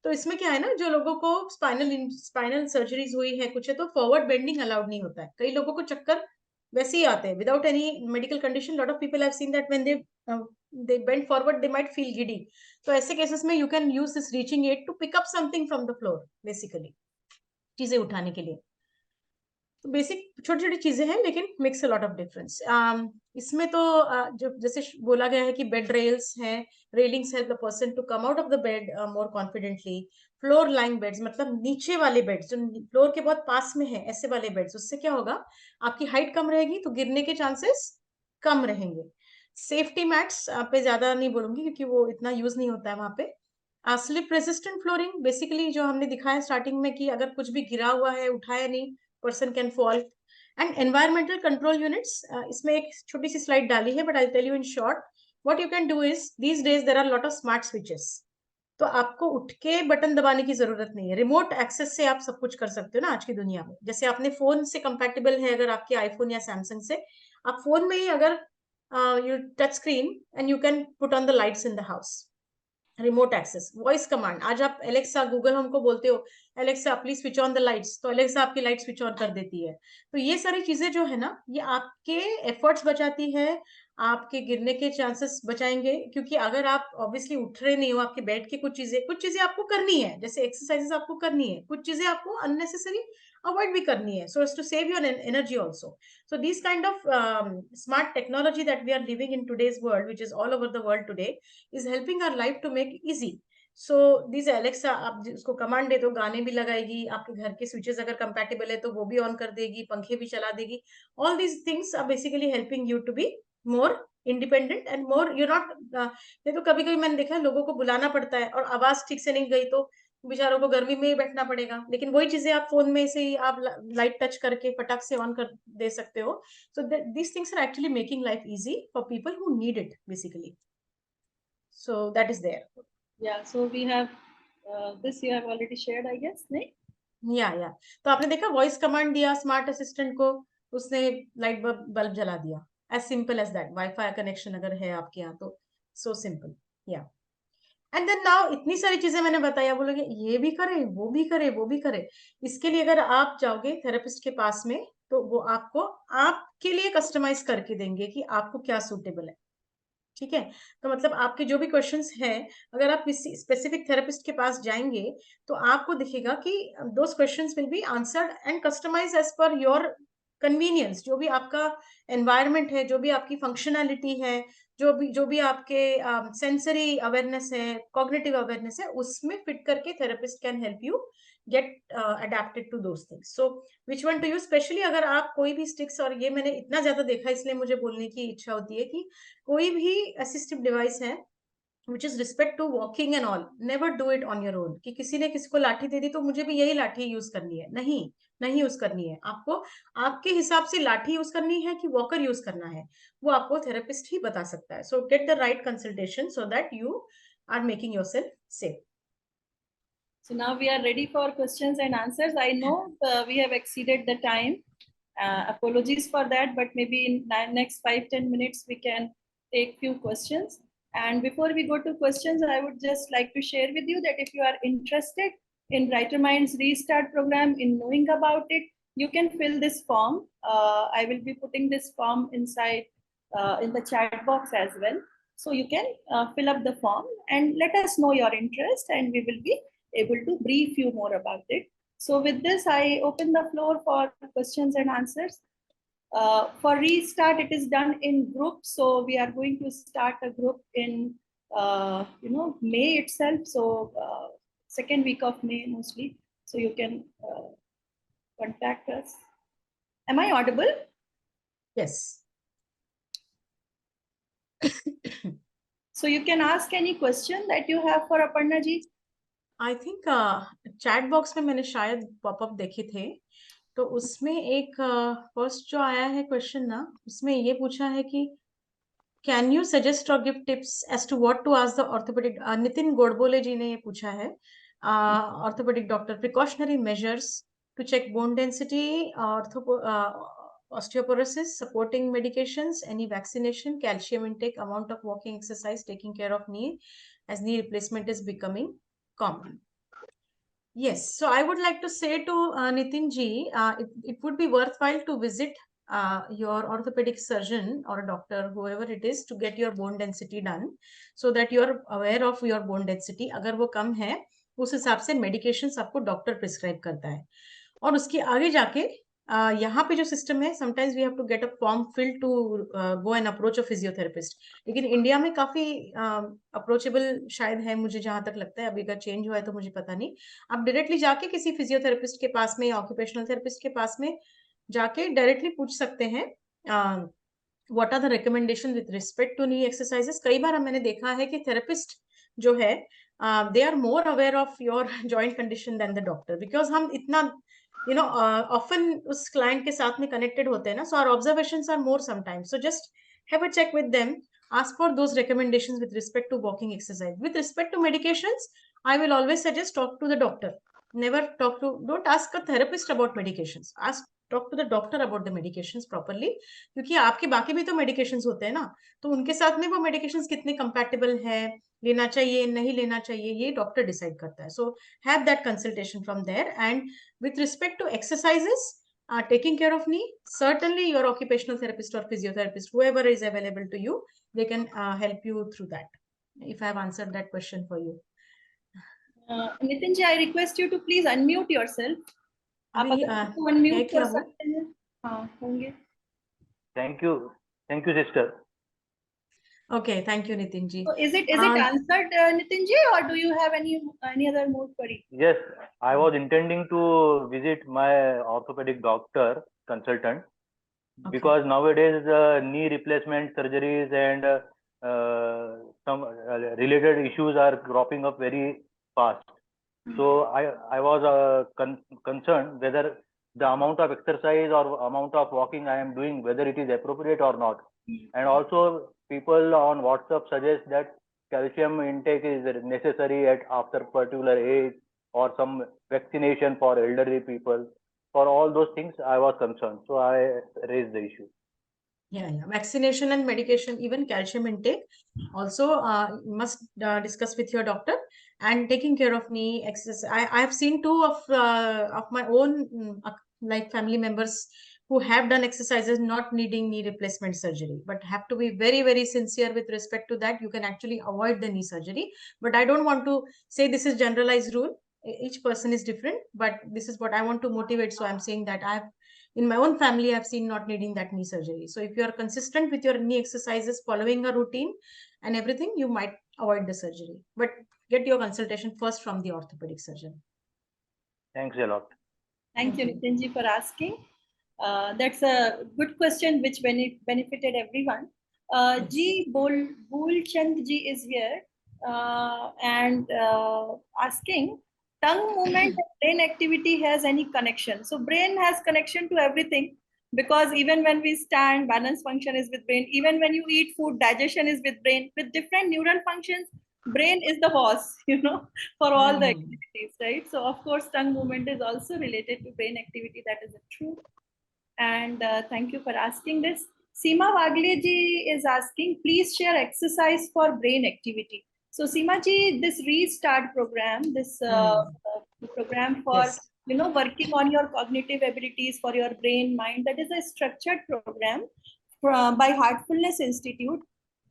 तो इसमें क्या है ना, जो लोगों को स्पाइनल सर्जरीज हुई है कुछ है, तो फॉरवर्ड बेंडिंग अलाउड नहीं होता है। कई लोगों को चक्कर वैसे ही आते हैं without any medical condition. Lot of people have seen that when they bend forward they might feel giddy. तो ऐसे केसेस में you can use this reaching aid to pick up something from the floor, basically चीजें उठाने के लिए। तो basic छोटी छोटी चीजें हैं, लेकिन makes a lot of difference. इसमें तो जो जैसे बोला गया है कि बेड रेल्स हैं, railings help the person to come out of the bed more confidently. Floor lying beds, मतलब नीचे वाले बेड्स जो फ्लोर के बहुत पास में है, ऐसे वाले बेड्स, उससे क्या होगा, आपकी हाइट कम रहेगी तो गिरने के चांसेस कम रहेंगे। सेफ्टी मैट्स पे ज्यादा नहीं बोलूंगी, क्योंकि वो इतना यूज नहीं होता है वहां पे। स्लिप रेजिस्टेंट फ्लोरिंग, बेसिकली जो हमने दिखाया स्टार्टिंग में कि अगर कुछ भी गिरा हुआ है, उठाया नहीं, person can fall. And environmental control units, इसमें एक छोटी सी स्लाइड डाली है, but I'll tell you in short. What you can do is, these days there are a lot of smart switches. तो आपको उठ के बटन दबाने की जरूरत नहीं है, रिमोट एक्सेस से आप सब कुछ कर सकते हो ना आज की दुनिया में। जैसे आपने फोन से कंपैटिबल है, अगर आपके आईफोन या सैमसंग से, आप फोन में ही अगर you touch screen and you can put on the lights in the house, remote access, voice command. आज आप एलेक्सा, गूगल हमको बोलते हो, Alexa please switch on the lights, तो एलेक्सा आपकी लाइट स्विच ऑन कर देती है। तो ये सारी चीजें जो है ना, ये आपके एफर्ट्स बचाती है, आपके गिरने के चांसेस बचाएंगे। क्योंकि अगर आप ऑब्वियसली उठ रहे नहीं हो, आपके बैठ के कुछ चीजें आपको करनी है, जैसे एक्सरसाइजेस आपको करनी है, कुछ चीजें आपको अननेसेसरी अवॉइड भी करनी है, so as to save your energy also. So these kind of smart technology that we are living in today's world, which is all over the world today, is helping our life to make easy. So these Alexa, आप उसको command दे दो, गाने भी लगाएगी, आपके घर के switches अगर कंपैटिबल है तो वो भी ऑन कर देगी, पंखे भी चला देगी. All these things are basically helping you to be more independent and more you're not नहीं तो कभी कभी मैंने देखा है लोगों को बुलाना पड़ता है और आवाज ठीक से नहीं गई तो बेचारों को गर्मी में ही बैठना पड़ेगा, लेकिन वही चीजें आप फोन में से ही आप लाइट टच करके फटाक से ऑन कर दे सकते हो. So these things are actually making life easy for people who need it basically. So that is there. Yeah, so we have this you have already shared, I guess, नहीं? या तो आपने देखा वॉइस कमांड दिया smart assistant को, उसने light bulb जला दिया. As simple as that. Wifi connection अगर है आपके यहाँ तो सो सिंपल. या एंड देन नाउ इतनी सारी चीजें मैंने बताया, बोलोगे ये भी करे वो भी करे वो भी करे. इसके लिए अगर आप जाओगे थेरेपिस्ट के पास में, तो वो आपको आपके लिए कस्टमाइज करके देंगे कि आपको क्या सूटेबल है. ठीक है. तो मतलब आपके जो भी क्वेश्चंस हैं, अगर आप किसी स्पेसिफिक थेरेपिस्ट के पास जाएंगे तो आपको दिखेगा कि those questions will be answered and customise as per your convenience. जो भी आपका एनवायरनमेंट है, जो भी आपकी फंक्शनैलिटी है, जो भी आपके सेंसरी अवेयरनेस है, कॉग्निटिव अवेयरनेस है, उसमें फिट करके therapist can help you get adapted to those things. So which one to use, especially अगर आप कोई भी स्टिक्स, और ये मैंने इतना ज्यादा देखा इसलिए मुझे बोलने की इच्छा होती है कि कोई भी असिस्टिव डिवाइस है which is respect to walking and all, never do it on your own. कि किसी ने किसी को लाठी दे दी तो मुझे भी यही लाठी यूज करनी है, नहीं, नहीं यूज करनी है. आपको आपके हिसाब से लाठी यूज करनी है कि वॉकर यूज करना है, वो आपको थेरेपिस्ट ही बता सकता है. So get the right consultation so that you are making yourself safe. So now we are ready for questions and answers. I know we have exceeded the time. Apologies for that, but maybe in next 5-10 minutes we can take few questions. And before we go to questions, I would just like to share with you that if you are interested in Brighter Minds Restart program, in knowing about it, you can fill this form. I will be putting this form inside in the chat box as well. So you can fill up the form and let us know your interest, and we will be able to brief you more about it. So with this, I open the floor for questions and answers. For restart, it is done in groups. So we are going to start a group in May itself. So second week of May mostly. So you can contact us. Am I audible? Yes. So you can ask any question that you have for Aparna ji. I think chat box में मैंने शायद popup देखे थे, तो उसमें एक first जो आया है क्वेश्चन ना, उसमें ये पूछा है कि कैन यू सजेस्ट और give tips as to what to ask the orthopedic, Nitin Godbole ji ने ये पूछा है, orthopedic doctor, precautionary measures to check bone density, osteoporosis, supporting medications, any vaccination, calcium intake, amount of walking exercise, taking care of knee as knee replacement is becoming common. Yes, so I would like to say to Nitin ji, it would be worthwhile to visit your orthopedic surgeon or a doctor, whoever it is, to get your bone density done, so that you are aware of your bone density. अगर वो कम है, उस हिसाब से medications आपको doctor prescribe करता है, और उसके आगे जाके यहाँ पे जो सिस्टम है, sometimes we have to get a form fill to go and approach a physiotherapist. लेकिन इंडिया में काफी अप्रोचेबल शायद है, मुझे जहां तक लगता है. अभी का चेंज हुआ है तो मुझे पता नहीं. आप डायरेक्टली जाके किसी फिजियोथेरेपिस्ट के पास में या ऑक्यूपेशनल थेरेपिस्ट के पास में जाके डायरेक्टली पूछ सकते हैं what are the recommendation with respect to knee exercises. कई बार मैंने देखा है कि थेरेपिस्ट जो है, they are more aware of your joint condition than the doctor, because हम इतना often उस client के साथ में connected होते हैं ना, so our observations are more sometimes. So just have a check with them, ask for those recommendations with respect to walking exercise. With respect to medications, I will always suggest talk to the doctor. Don't ask a therapist about medications. Talk to the doctor about the medications properly, क्योंकि आपके बाकी भी तो medications होते हैं ना, तो उनके साथ में वो medications कितने compatible है, लेना चाहिए नहीं लेना चाहिए, ये डॉक्टर डिसाइड करता है. So have that consultation from there. And with respect to exercises, taking care of knee, certainly your occupational therapist or physiotherapist, whoever is available to you, they can help you through that. If I have answered that question for you. Nitin ji, I request you to please unmute yourself. आप अभी अगर unmute क्या कर हो? सकते हैं, हाँ होंगे. Thank you sister. Okay, thank you Nitin ji. So is it answered, Nitin ji, or do you have any other more query? Yes, I was intending to visit my orthopedic doctor consultant, because nowadays knee replacement surgeries and some related issues are cropping up very fast. So I was concerned whether the amount of exercise or amount of walking I am doing, whether it is appropriate or not. And also people on WhatsApp suggest that calcium intake is necessary after particular age, or some vaccination for elderly people. For all those things I was concerned, so I raised the issue. Yeah, vaccination and medication, even calcium intake also must discuss with your doctor. And taking care of knee exercise, I have seen two of my own like family members who have done exercises not needing knee replacement surgery, but have to be very, very sincere with respect to that. You can actually avoid the knee surgery, but I don't want to say this is generalized rule. Each person is different, but this is what I want to motivate. So I'm saying that in my own family, I've seen not needing that knee surgery. So if you are consistent with your knee exercises, following a routine and everything, you might avoid the surgery. But get your consultation first from the orthopedic surgeon. Thanks a lot. Thank you, Nitin ji, for asking. That's a good question which benefited everyone. Ji Bulchand ji is here and asking, tongue movement and brain activity has any connection? So brain has connection to everything, because even when we stand, balance function is with brain. Even when you eat food, digestion is with brain. With different neural functions, brain is the boss, for all the activities, right? So of course, tongue movement is also related to brain activity. That is true. And thank you for asking this. Seema Wagle ji is asking, please share exercise for brain activity. So Seema ji, this Restart program, this program for working on your cognitive abilities for your brain, mind, that is a structured program by Heartfulness Institute.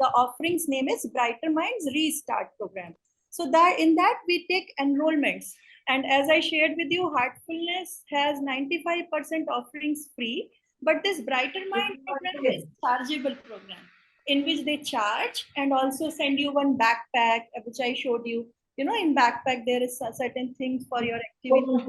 The offering's name is Brighter Minds Restart program. So that in that we take enrollments. And as I shared with you, Heartfulness has 95% offerings free, but this Brighter Mind program is chargeable program, in which they charge and also send you one backpack, which I showed you. In backpack, there is certain things for your activity.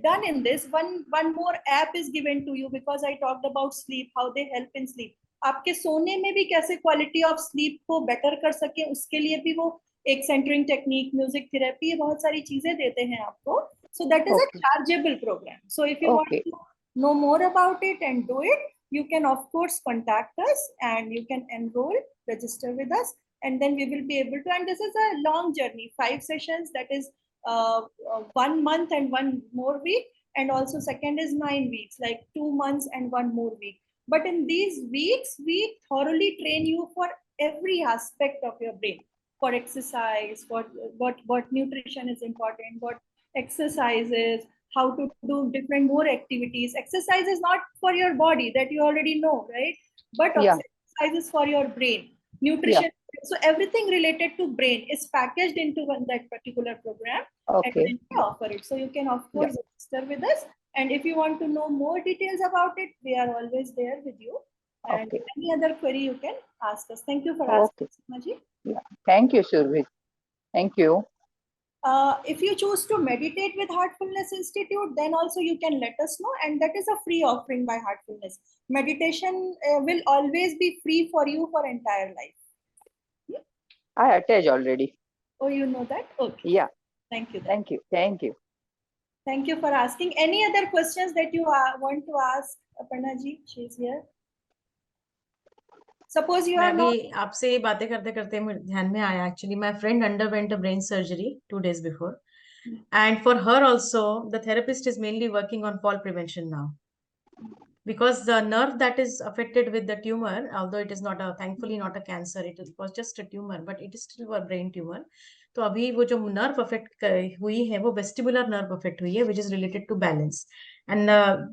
Done in this, one more app is given to you, because I talked about sleep, how they help in sleep. आपके सोने में भी कैसे quality of sleep को better कर सके, उसके लिए भी वो एक सेंटरिंग टेक्निक, म्यूजिक थेरेपी, ये बहुत सारी चीजें देते हैं आपको. So that is a Okay. chargeable program. So if you want Okay. to know more about it and do it, you can of course contact us and you can enroll, register with us, and then we will be able to. And this is a long journey, 5 sessions. That is 1 month and 1 more week, and also second is 9 weeks, like 2 months and 1 more week. But in these weeks, we thoroughly train you for every aspect of your brain, for exercise, what nutrition is important, what exercises, how to do different more activities. Exercise is not for your body, that you already know, right? But Yeah. exercise is for your brain. Nutrition. So everything related to brain is packaged into that particular program, and Okay. then we offer it. So you can of course register with us. And if you want to know more details about it, we are always there with you. And Okay. any other query you can ask us. Thank you for asking, Sima ji. Thank you, Surabhi. Thank you. If you choose to meditate with Heartfulness Institute, then also you can let us know, and that is a free offering by Heartfulness. Meditation will always be free for you for entire life. I attach already. Oh, you know that? Okay. Yeah. Thank you. Thank you. Thank you. Thank you for asking. Any other questions that you want to ask Aparna ji? She's here. Suppose you are मैं not. भी आपसे ये बातें करते करते मुझे ध्यान में आया, actually my friend underwent a brain surgery 2 days before, and for her also the therapist is mainly working on fall prevention now, because the nerve that is affected with the tumor, although it is not a, thankfully not a cancer, it was just a tumor, but it is still a brain tumor. तो अभी वो जो nerve affect हुई है वो vestibular nerve affect हुई है, which is related to balance. And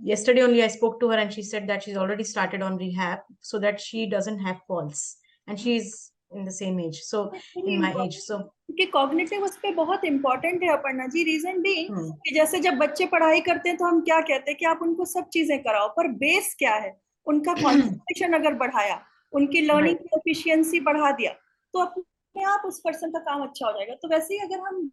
yesterday only I spoke to her and she said that she's already started on rehab so that she doesn't have falls, and she's in the same age, so in my age. So कि cognitive उस पे बहुत important है Aparna ji. Reason being कि जैसे जब बच्चे पढ़ाई करते हैं तो हम क्या कहते हैं कि आप उनको सब चीजें कराओ, पर बेस क्या है? उनका कॉन्सेंट्रेशन अगर बढ़ाया, उनकी लर्निंग की एफिशिएंसी बढ़ा दिया, तो अपने आप उस पर्सन का काम अच्छा हो जाएगा. तो वैसे ही अगर हम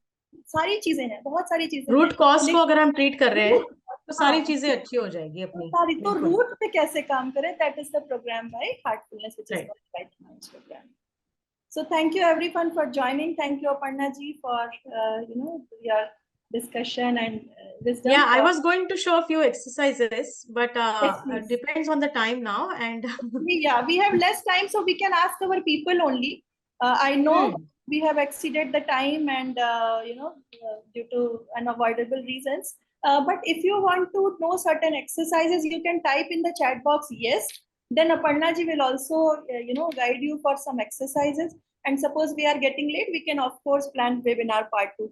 सारी चीजें हैं, बहुत सारी चीजें, रूट कॉज को अगर हम ट्रीट कर रहे हैं तो सारी हाँ, चीजें अच्छी हो जाएगी अपनी. सारी. तो बिल्कुल. रूट पे कैसे काम करें, that is the programme by heartfulness, which is Right. Called right minds programme. So thank you everyone for joining. Thank you Aparna ji for your discussion and wisdom. Yeah, I was going to show a few exercises, but Yes, please. depends on the time now, and Yeah, we have less time, so we can ask our people only. I know we have exceeded the time, and due to unavoidable reasons. But if you want to know certain exercises, you can type in the chat box yes. Then Aparna ji will also guide you for some exercises. And suppose we are getting late, we can of course plan webinar part 2.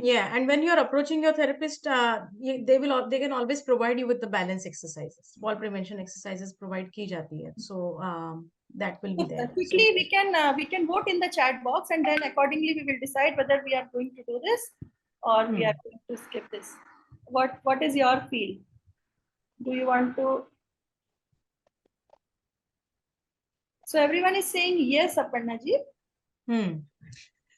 yeah, and when you're approaching your therapist, they can always provide you with the balance exercises. Fall prevention exercises provide की जाती है, so that will be there. Quickly, we can vote in the chat box, and then accordingly we will decide whether we are going to do this or we are going to skip this. What is your feel? Do you want to? So everyone is saying yes, Aparna ji.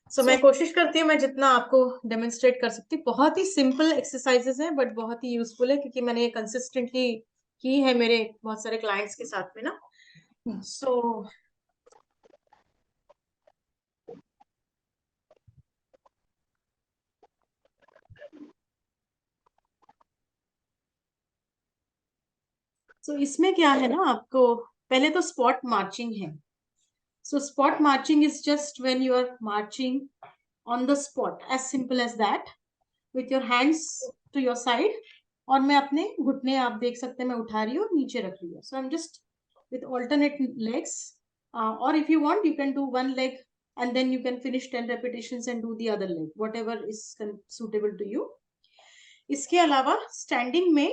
So मैं कोशिश करती हूँ मैं जितना आपको demonstrate कर सकती हूँ. बहुत ही सिंपल एक्सरसाइजेस हैं, बट बहुत ही यूजफुल है, क्योंकि मैंने ये कंसिस्टेंटली की है मेरे बहुत सारे क्लाइंट्स के साथ में ना. So इसमें क्या है ना, आपको पहले तो स्पॉट मार्चिंग है. So spot marching is just when you are marching on the spot, as simple as that, with your hands to your side. और मैं अपने घुटने, आप देख सकते हैं मैं उठा रही हूँ, नीचे रख रही हूँ. So I'm just with alternate legs, or if you want you can do one leg and then you can finish 10 repetitions and do the other leg, whatever is suitable to you. इसके अलावा standing में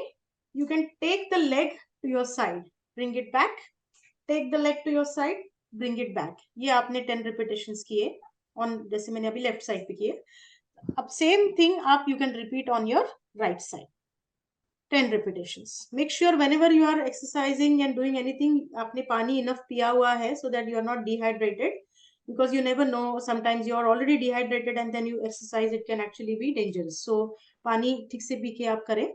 you can take the leg to your side, bring it back, take the leg to your side, bring it back. ये आपने 10 repetitions किए on, जैसे मैंने अभी left side पे किए. अब same thing आप you can repeat on your right side, 10 repetitions. Make sure whenever you are exercising and doing anything, आपने पानी enough पिया हुआ है, so that you are not dehydrated, because you never know, sometimes you are already dehydrated and then you exercise, it can actually be dangerous. So पानी ठीक से P के आप करें.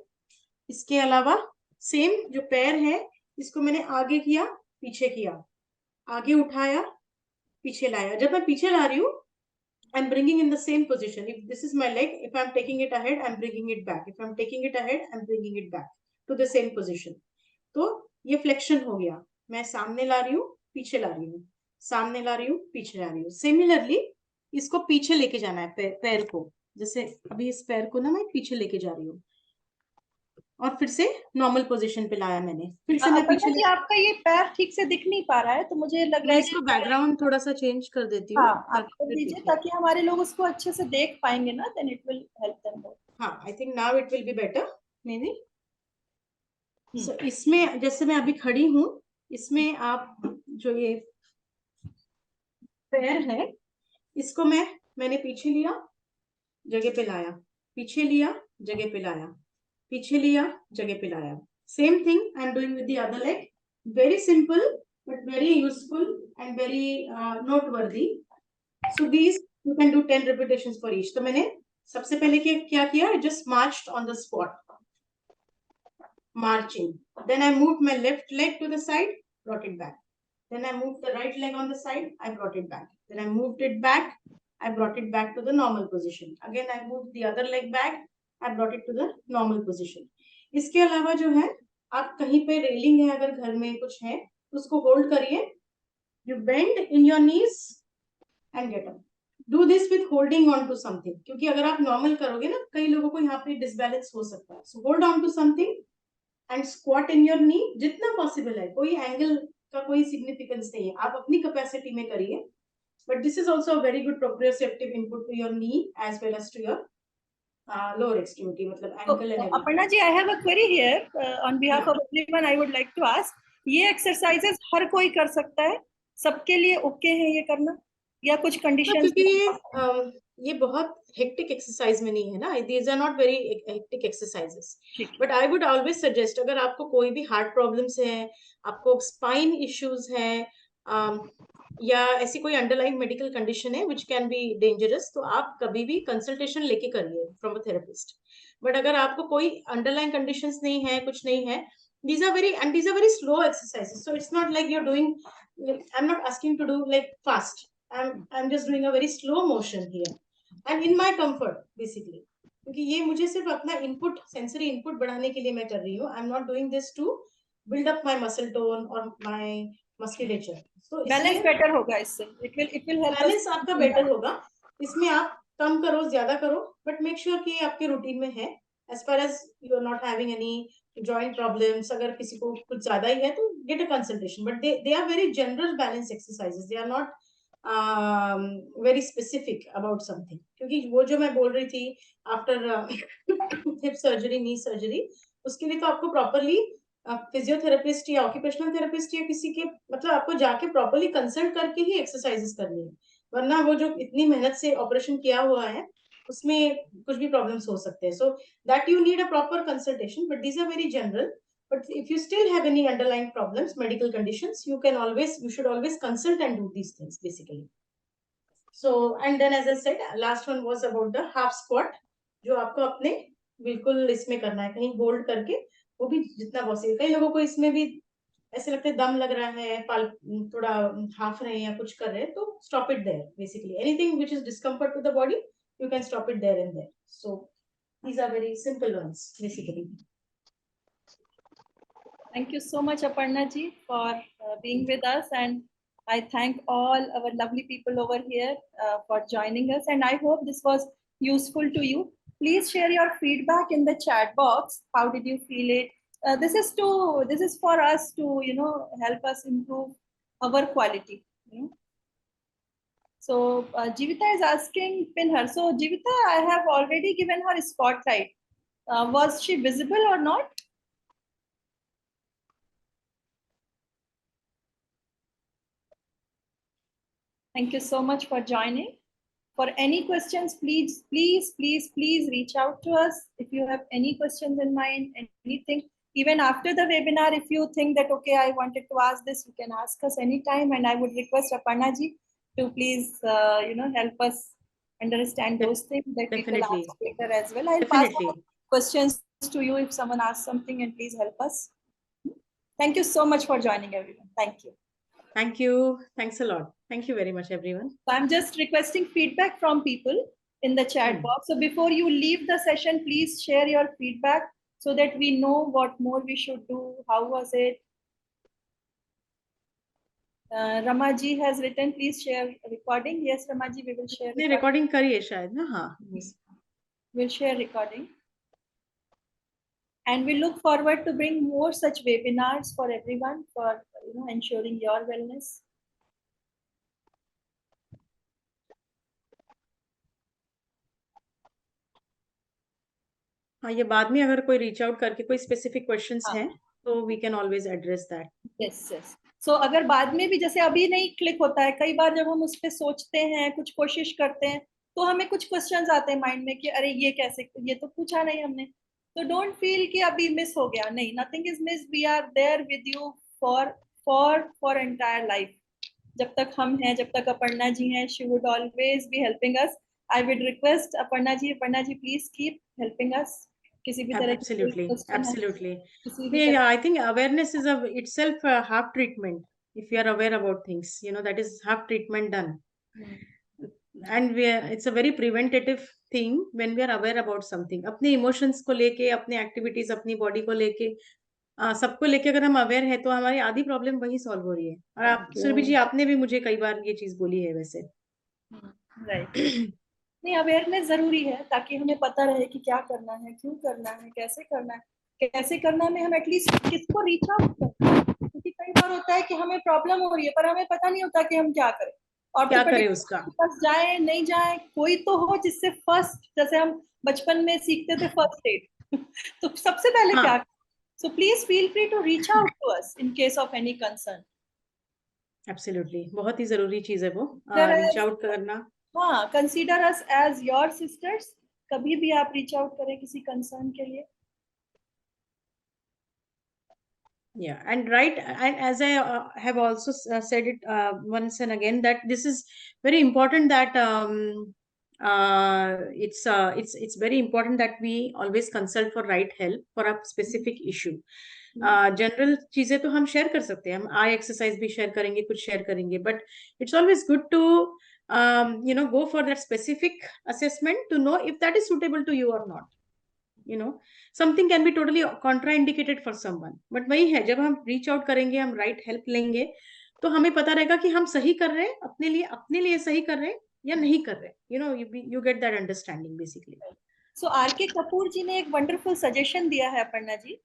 इसके अलावा सेम जो पैर है, इसको मैंने आगे किया, पीछे किया, आगे उठाया, पीछे लाया. जब मैं पीछे ला रही हूँ, and bringing in the same position. If this is my leg, if I'm taking it ahead, I'm bringing it back. If I'm taking it ahead, I'm bringing it back to the same position. तो ये flexion हो गया. मैं सामने ला रही हूँ, पीछे ला रही हूँ, सामने ला रही हूँ, पीछे ला रही हूँ. सिमिलरली इसको पीछे लेके जाना है पैर को. जैसे अभी इस पैर को ना मैं पीछे लेके जा रही हूँ और फिर से नॉर्मल पोजीशन पे लाया मैंने. फिर से मैं पीछे जी आपका ये पैर ठीक से दिख नहीं पा रहा है, तो मुझे लग रहा है इसको बैकग्राउंड थोड़ा सा चेंज कर देती हूँ. हाँ, आप कर दीजिए ताकि हमारे लोग उसको अच्छे से देख पाएंगे ना. Then it will help them more. हाँ, I think now it will be better maybe. So इसमें जैसे मैं अभी खड़ी हूँ, इसमें आप जो ये पैर है, इसको मैंने पीछे लिया, जगह पे लाया, पीछे लिया, जगह पे लाया, पीछे लिया, जगह पे लाया. Same thing I am doing with the other leg. Very simple but very useful and very noteworthy. So these you can do 10 repetitions for each. तो मैंने सबसे पहले क्या किया? Just marched on the spot. Marching. Then I moved my left leg to the side, brought it back. Then I moved the right leg on the side, I brought it back. Then I moved it back, I brought it back to the normal position. Again, I moved the other leg back, I brought it to the normal position. इसके अलावा जो है, आप कहीं पे railing है, अगर घर में कुछ है, उसको होल्ड करिए. You bend in your knees and get up. Do this with holding on to something. क्योंकि अगर आप नॉर्मल करोगे ना, कई लोगों को यहाँ पे डिसबैलेंस हो सकता है. So hold on to something and squat in your knee. जितना पॉसिबल है, कोई एंगल का कोई सिग्निफिकेंस नहीं है, आप अपनी कैपेसिटी में करिए. But this is also a very good proprioceptive input to your knee as well as to your lower extremity, मतलब ankle and everything. Aparna ji, I have a query here on behalf of everyone. I would like to ask, ये exercises हर कोई कर सकता है? सबके लिए okay है ये करना, या कुछ कंडीशंस? क्योंकि ये बहुत हेक्टिक एक्सरसाइज में नहीं है ना. These are not very hectic exercises. But I would always suggest, अगर आपको कोई भी हार्ट प्रॉब्लम्स है, आपको स्पाइन इश्यूज है, या ऐसी कोई अंडरलाइंग मेडिकल कंडीशन है विच कैन बी डेंजरस, तो आप कभी भी कंसल्टेशन लेके करिए फ्रॉम अ थेरेपिस्ट. बट अगर आपको कोई अंडरलाइंग कंडीशंस नहीं है, कुछ नहीं है, these are very slow exercises. So it's not like you're doing, I'm not asking to do like fast. I'm just doing a very slow motion here and in my comfort basically, क्योंकि ये मुझे सिर्फ अपना input, sensory input बढ़ाने के लिए मैं कर रही हूँ. I'm not doing this to build up my muscle tone or my musculature. So balance better होगा इससे. It will help. बैलेंस आपका बेटर होगा. इसमें आप कम करो, ज्यादा करो, बट मेक श्योर कि ये आपके रूटीन में है. As far as you are not having any joint problems, अगर किसी को कुछ ज्यादा ही है तो get a consultation. But they are very general balance exercises. They are not very specific about something. क्योंकि वो जो मैं बोल रही थी after hip surgery, knee surgery, उसके लिए तो आपको properly फिजियोथेरेपिस्ट या ऑक्यूपेशनल थेरेपिस्ट या किसी के, मतलब आपको जाके प्रॉपर्ली कंसल्ट करके ही एक्सरसाइजेस करनी है. वरना वो जो इतनी मेहनत से ऑपरेशन किया हुआ है, उसमें कुछ भी प्रॉब्लम्स हो सकते हैं. So that you need a proper consultation. But these are very general. But if you still have any underlying problems, medical conditions, you should always consult and do these things basically. So, and then as I said, last one was about the half squat, जो आपको अपने बिल्कुल इसमें करना है, कहीं hold करके, वो भी जितना पॉसिबल. कई लोगों को इसमें भी ऐसे लगता है दम लग रहा है, थोड़ा हाफ रहे हैं या कुछ कर रहे हैं, तो stop it there. Basically anything which is discomfort to the body, you can stop it there and there. So these are very simple ones basically. Thank you so much, Aparna ji, for being with us, and I thank all our lovely people over here for joining us, and I hope this was useful to you. Please share your feedback in the chat box. How did you feel it? This is for us to, help us improve our quality. So Jivita is asking, pin her. So Jivita, I have already given her a spotlight. Was she visible or not? Thank you so much for joining. For any questions, please reach out to us. If you have any questions in mind, anything, even after the webinar, if you think that, okay, I wanted to ask this, you can ask us anytime. And I would request Aparna ji to please, help us understand those things that Definitely. people ask later as well. I'll Definitely. pass questions to you if someone asks something, and please help us. Thank you so much for joining, everyone. Thank you. Thank you. Thanks a lot. Thank you very much, everyone. So I'm just requesting feedback from people in the chat box. So before you leave the session, please share your feedback so that we know what more we should do. How was it? Ramaji has written, please share recording. Yes, Ramaji, we will share. ने recording करी है शायद ना? हाँ. We'll share recording. And we look forward to bring more such webinars for everyone for ensuring your wellness. हाँ, ये बाद में अगर कोई reach out करके कोई specific questions हैं, तो we can always address that. Yes, yes. So अगर बाद में भी जैसे अभी नहीं क्लिक होता है, कई बार जब हम उस पर सोचते हैं, कुछ कोशिश करते हैं, तो हमें कुछ क्वेश्चंस आते हैं माइंड में कि अरे ये कैसे, ये तो पूछा नहीं हमने. तो डोंट फील कि अभी मिस हो गया. नहीं, nothing is miss. We are there with you for entire life. जब तक हम हैं, जब तक अपर्णा जी हैं, she would always be helping us. I would request Aparna ji please keep helping us. किसी भी तरह Absolutely. Yeah, I think awareness is itself a half treatment. If you are aware about things, that is half treatment done. And it's a very preventative thing when we are aware about something. अपने emotions को लेके, अपने activities, अपनी body को लेके, सबको लेके अगर हम aware है तो हमारी आधी problem वही solve हो रही है. और आप सुरभि जी, आपने भी मुझे कई बार ये चीज बोली है वैसे. राइट. नहीं, अवेयरनेस जरूरी है ताकि हमें पता रहे कि क्या करना है, क्यों करना है, कैसे करना है. कैसे करना में हम एटलीस्ट किसको रीच आउट करते हैं, क्योंकि कई बार होता है कि हमें प्रॉब्लम हो रही है पर हमें पता नहीं होता कि हम क्या करें. और क्या करें उसका, बस जाए नहीं जाए, कोई तो हो जिससे फर्स्ट, जैसे हम बचपन में सीखते थे फर्स्ट एड, तो सबसे पहले क्या. So please feel free to reach out to us in case of any concern. Absolutely, बहुत ही जरूरी चीज है वो, रीच आउट करना. हाँ, consider us as your sisters. कभी भी आप रीच आउट करें किसी कंसर्न के लिए. Yeah, and right, and as I have also said it once and again, that this is very important, that it's very important that we always consult for right help for a specific issue. General चीजें तो हम share कर सकते हैं, हम आई exercise भी share करेंगे, कुछ शेयर करेंगे, but it's always good to go for that specific assessment to know if that is suitable to you or not. something can be totally contraindicated for someone, but वही है, जब हम reach out करेंगे, हम right help लेंगे, तो हमें पता रहेगा कि हम सही कर रहे हैं, अपने लिए सही कर रहे हैं या नहीं कर रहे. you get that understanding basically. So R.K. Kapoor जी ने एक wonderful suggestion दिया है अपर्णा जी,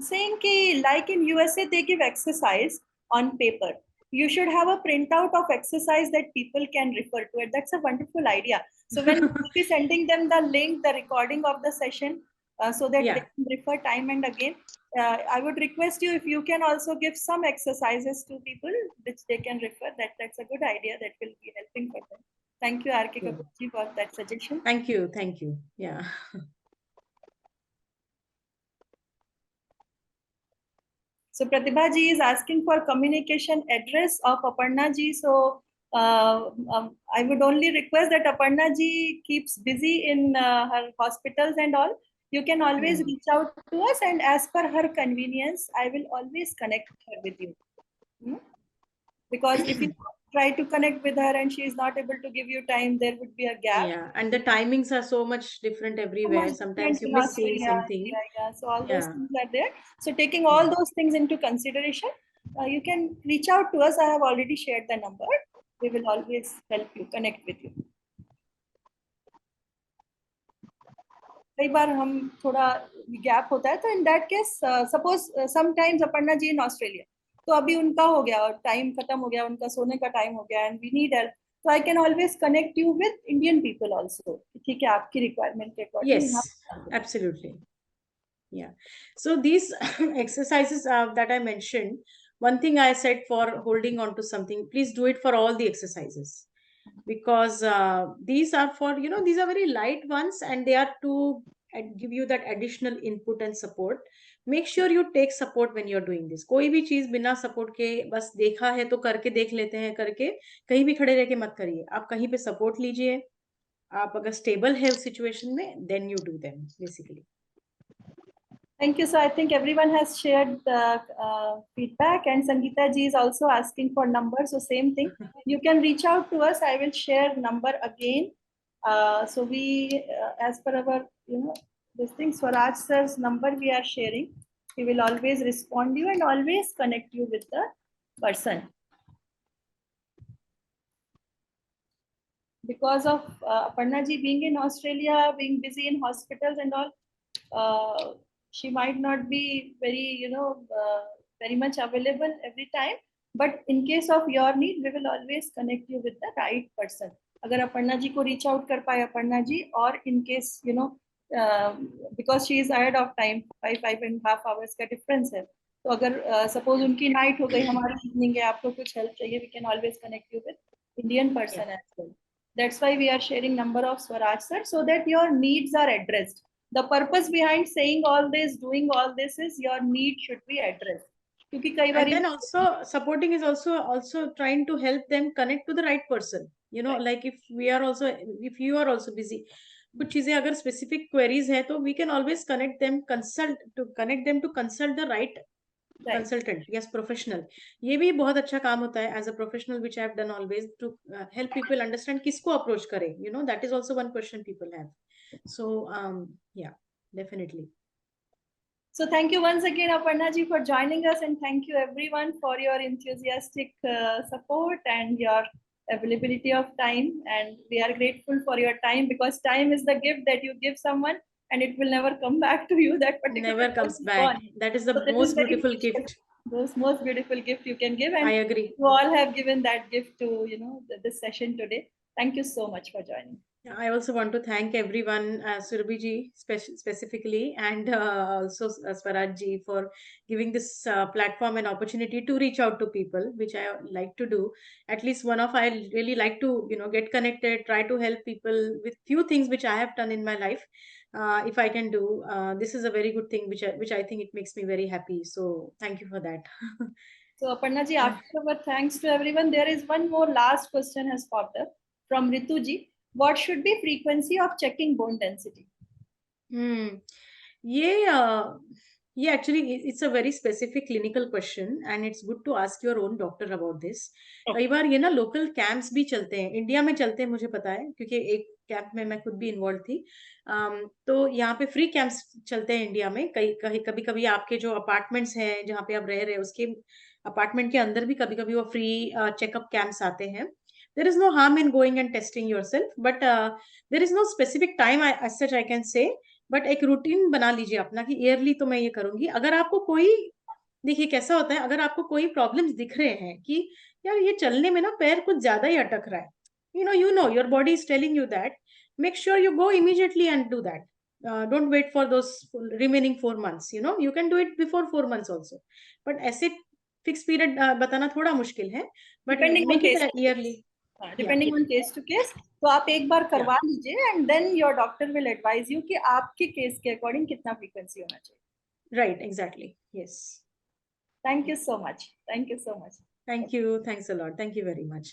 saying कि like in USA they give exercise on paper. You should have a printout of exercise that people can refer to it. That's a wonderful idea. So when we'll be sending them the link, the recording of the session, so that they can refer time and again. I would request you if you can also give some exercises to people which they can refer. That's a good idea. That will be helping for them. Thank you, R.K. Kapoor ji, for that suggestion. Thank you. Yeah. So Pratibha ji is asking for communication address of Aparna ji. So I would only request that Aparna ji keeps busy in her hospitals and all. You can always reach out to us, and as per her convenience, I will always connect her with you. Because if you try to connect with her and she is not able to give you time, there would be a gap. Yeah, and the timings are so much different everywhere. Sometimes you miss seeing something. Yeah. So all those things are there. So taking all those things into consideration, you can reach out to us. I have already shared the number. We will always help you, connect with you. कई बार हम थोड़ा gap होता है, तो in that case suppose sometimes Aparna ji in Australia, तो अभी उनका हो गया और टाइम खत्म हो गया, उनका सोने का टाइम हो गया, and we need help, so I can always connect you with Indian people also. ठीक है, आपकी requirement के according. Yes, absolutely. Yeah. So these exercises that I mentioned, one thing I said for holding on to something, please do it for all the exercises, because these are for, these are very light ones, and they are to give you that additional input and support. Make sure you take support when you're doing this. कोई भी चीज बिना support के बस देखा है तो करके देख लेते हैं, करके कहीं भी खड़े रह के मत करिए. आप कहीं पे सपोर्ट लीजिए. आप अगर स्टेबल है उस सिचुएशन में, then you do them basically. Thank you. So I think everyone has shared the feedback, and Sangeeta ji is also asking for numbers. So same thing. You can reach out to us. I will share number again. So we, as per our, this thing, Swaraj sir's number we are sharing. He will always respond you and always connect you with the person. Because of Aparna ji being in Australia, being busy in hospitals and all, she might not be very, very much available every time. But in case of your need, we will always connect you with the right person. अगर अपर्णा जी को reach out कर पाए Aparna ji, or in case, because she is ahead of time, 5.5 hours का difference है. तो अगर suppose उनकी night हो गई, हमारी evening है, आपको कुछ help चाहिए, we can always connect you with Indian person as well. That's why we are sharing number of Swaraj sir, so that your needs are addressed. The purpose behind saying all this, doing all this is your need should be addressed. क्योंकि कई बार And then also supporting is also trying to help them connect to the right person. Right. Like if you are also busy, कुछ चीजें अगर specific queries है तो we can always connect them to consult the right consultant, yes, professional. ये भी बहुत अच्छा काम होता है as a professional, which I have done always to help people understand किसको approach करें. That is also one question people have. So yeah, definitely. So thank you once again, Aparna ji, for joining us, and thank you everyone for your enthusiastic support and your availability of time. And we are grateful for your time, because time is the gift that you give someone, and it will never come back to you. That particular Never comes person is back. gone. That is the So this most is very beautiful precious. gift. Those most beautiful gift you can give, and I agree. you all have given that gift to this session today. Thank you so much for joining. I also want to thank everyone, Surabhi ji specifically, and also Swaraj ji for giving this platform and opportunity to reach out to people, which I like to do. At least I really like to get connected, try to help people with few things which I have done in my life. If I can do, this is a very good thing, which I think it makes me very happy. So thank you for that. So Aparna ji, after our thanks to everyone, there is one more last question has popped up from Ritu ji. What should be frequency of checking bone density? Yeah, actually, it's a very specific clinical question, and it's good to ask your own doctor about this. कई बार ये ना local camps भी चलते हैं, India में चलते हैं, मुझे पता है, क्योंकि एक कैंप में मैं खुद भी इन्वॉल्व थी. तो यहाँ पे फ्री कैंप्स चलते हैं इंडिया में. कभी कभी आपके जो अपार्टमेंट्स हैं जहाँ पे आप रह रहे हैं उसके अपार्टमेंट के अंदर भी कभी कभी वो फ्री चेकअप कैंप्स आते हैं. There is no harm in going and testing yourself, but there is no specific time as such I can say. But एक रूटीन बना लीजिए अपना कि ईयरली तो मैं ये करूंगी. अगर आपको कोई, देखिए कैसा होता है, अगर आपको कोई प्रॉब्लम्स दिख रहे हैं कि यार ये चलने में ना पैर कुछ ज्यादा ही अटक रहा है, your body is telling you that, make sure you go immediately and do that. Don't wait for those remaining 4 months. You can do it before 4 months also, but ऐसे फिक्स पीरियड बताना थोड़ा मुश्किल है, but make it early. Depending on case to case. तो आप एक बार करवा लीजिए, and then your doctor will advise you कि आपके केस के अकॉर्डिंग कितना फ्रीक्वेंसी होना चाहिए. Right, exactly, yes. Thank you so much. Thank you so much. Thank you. Thanks a lot. Thank you very much.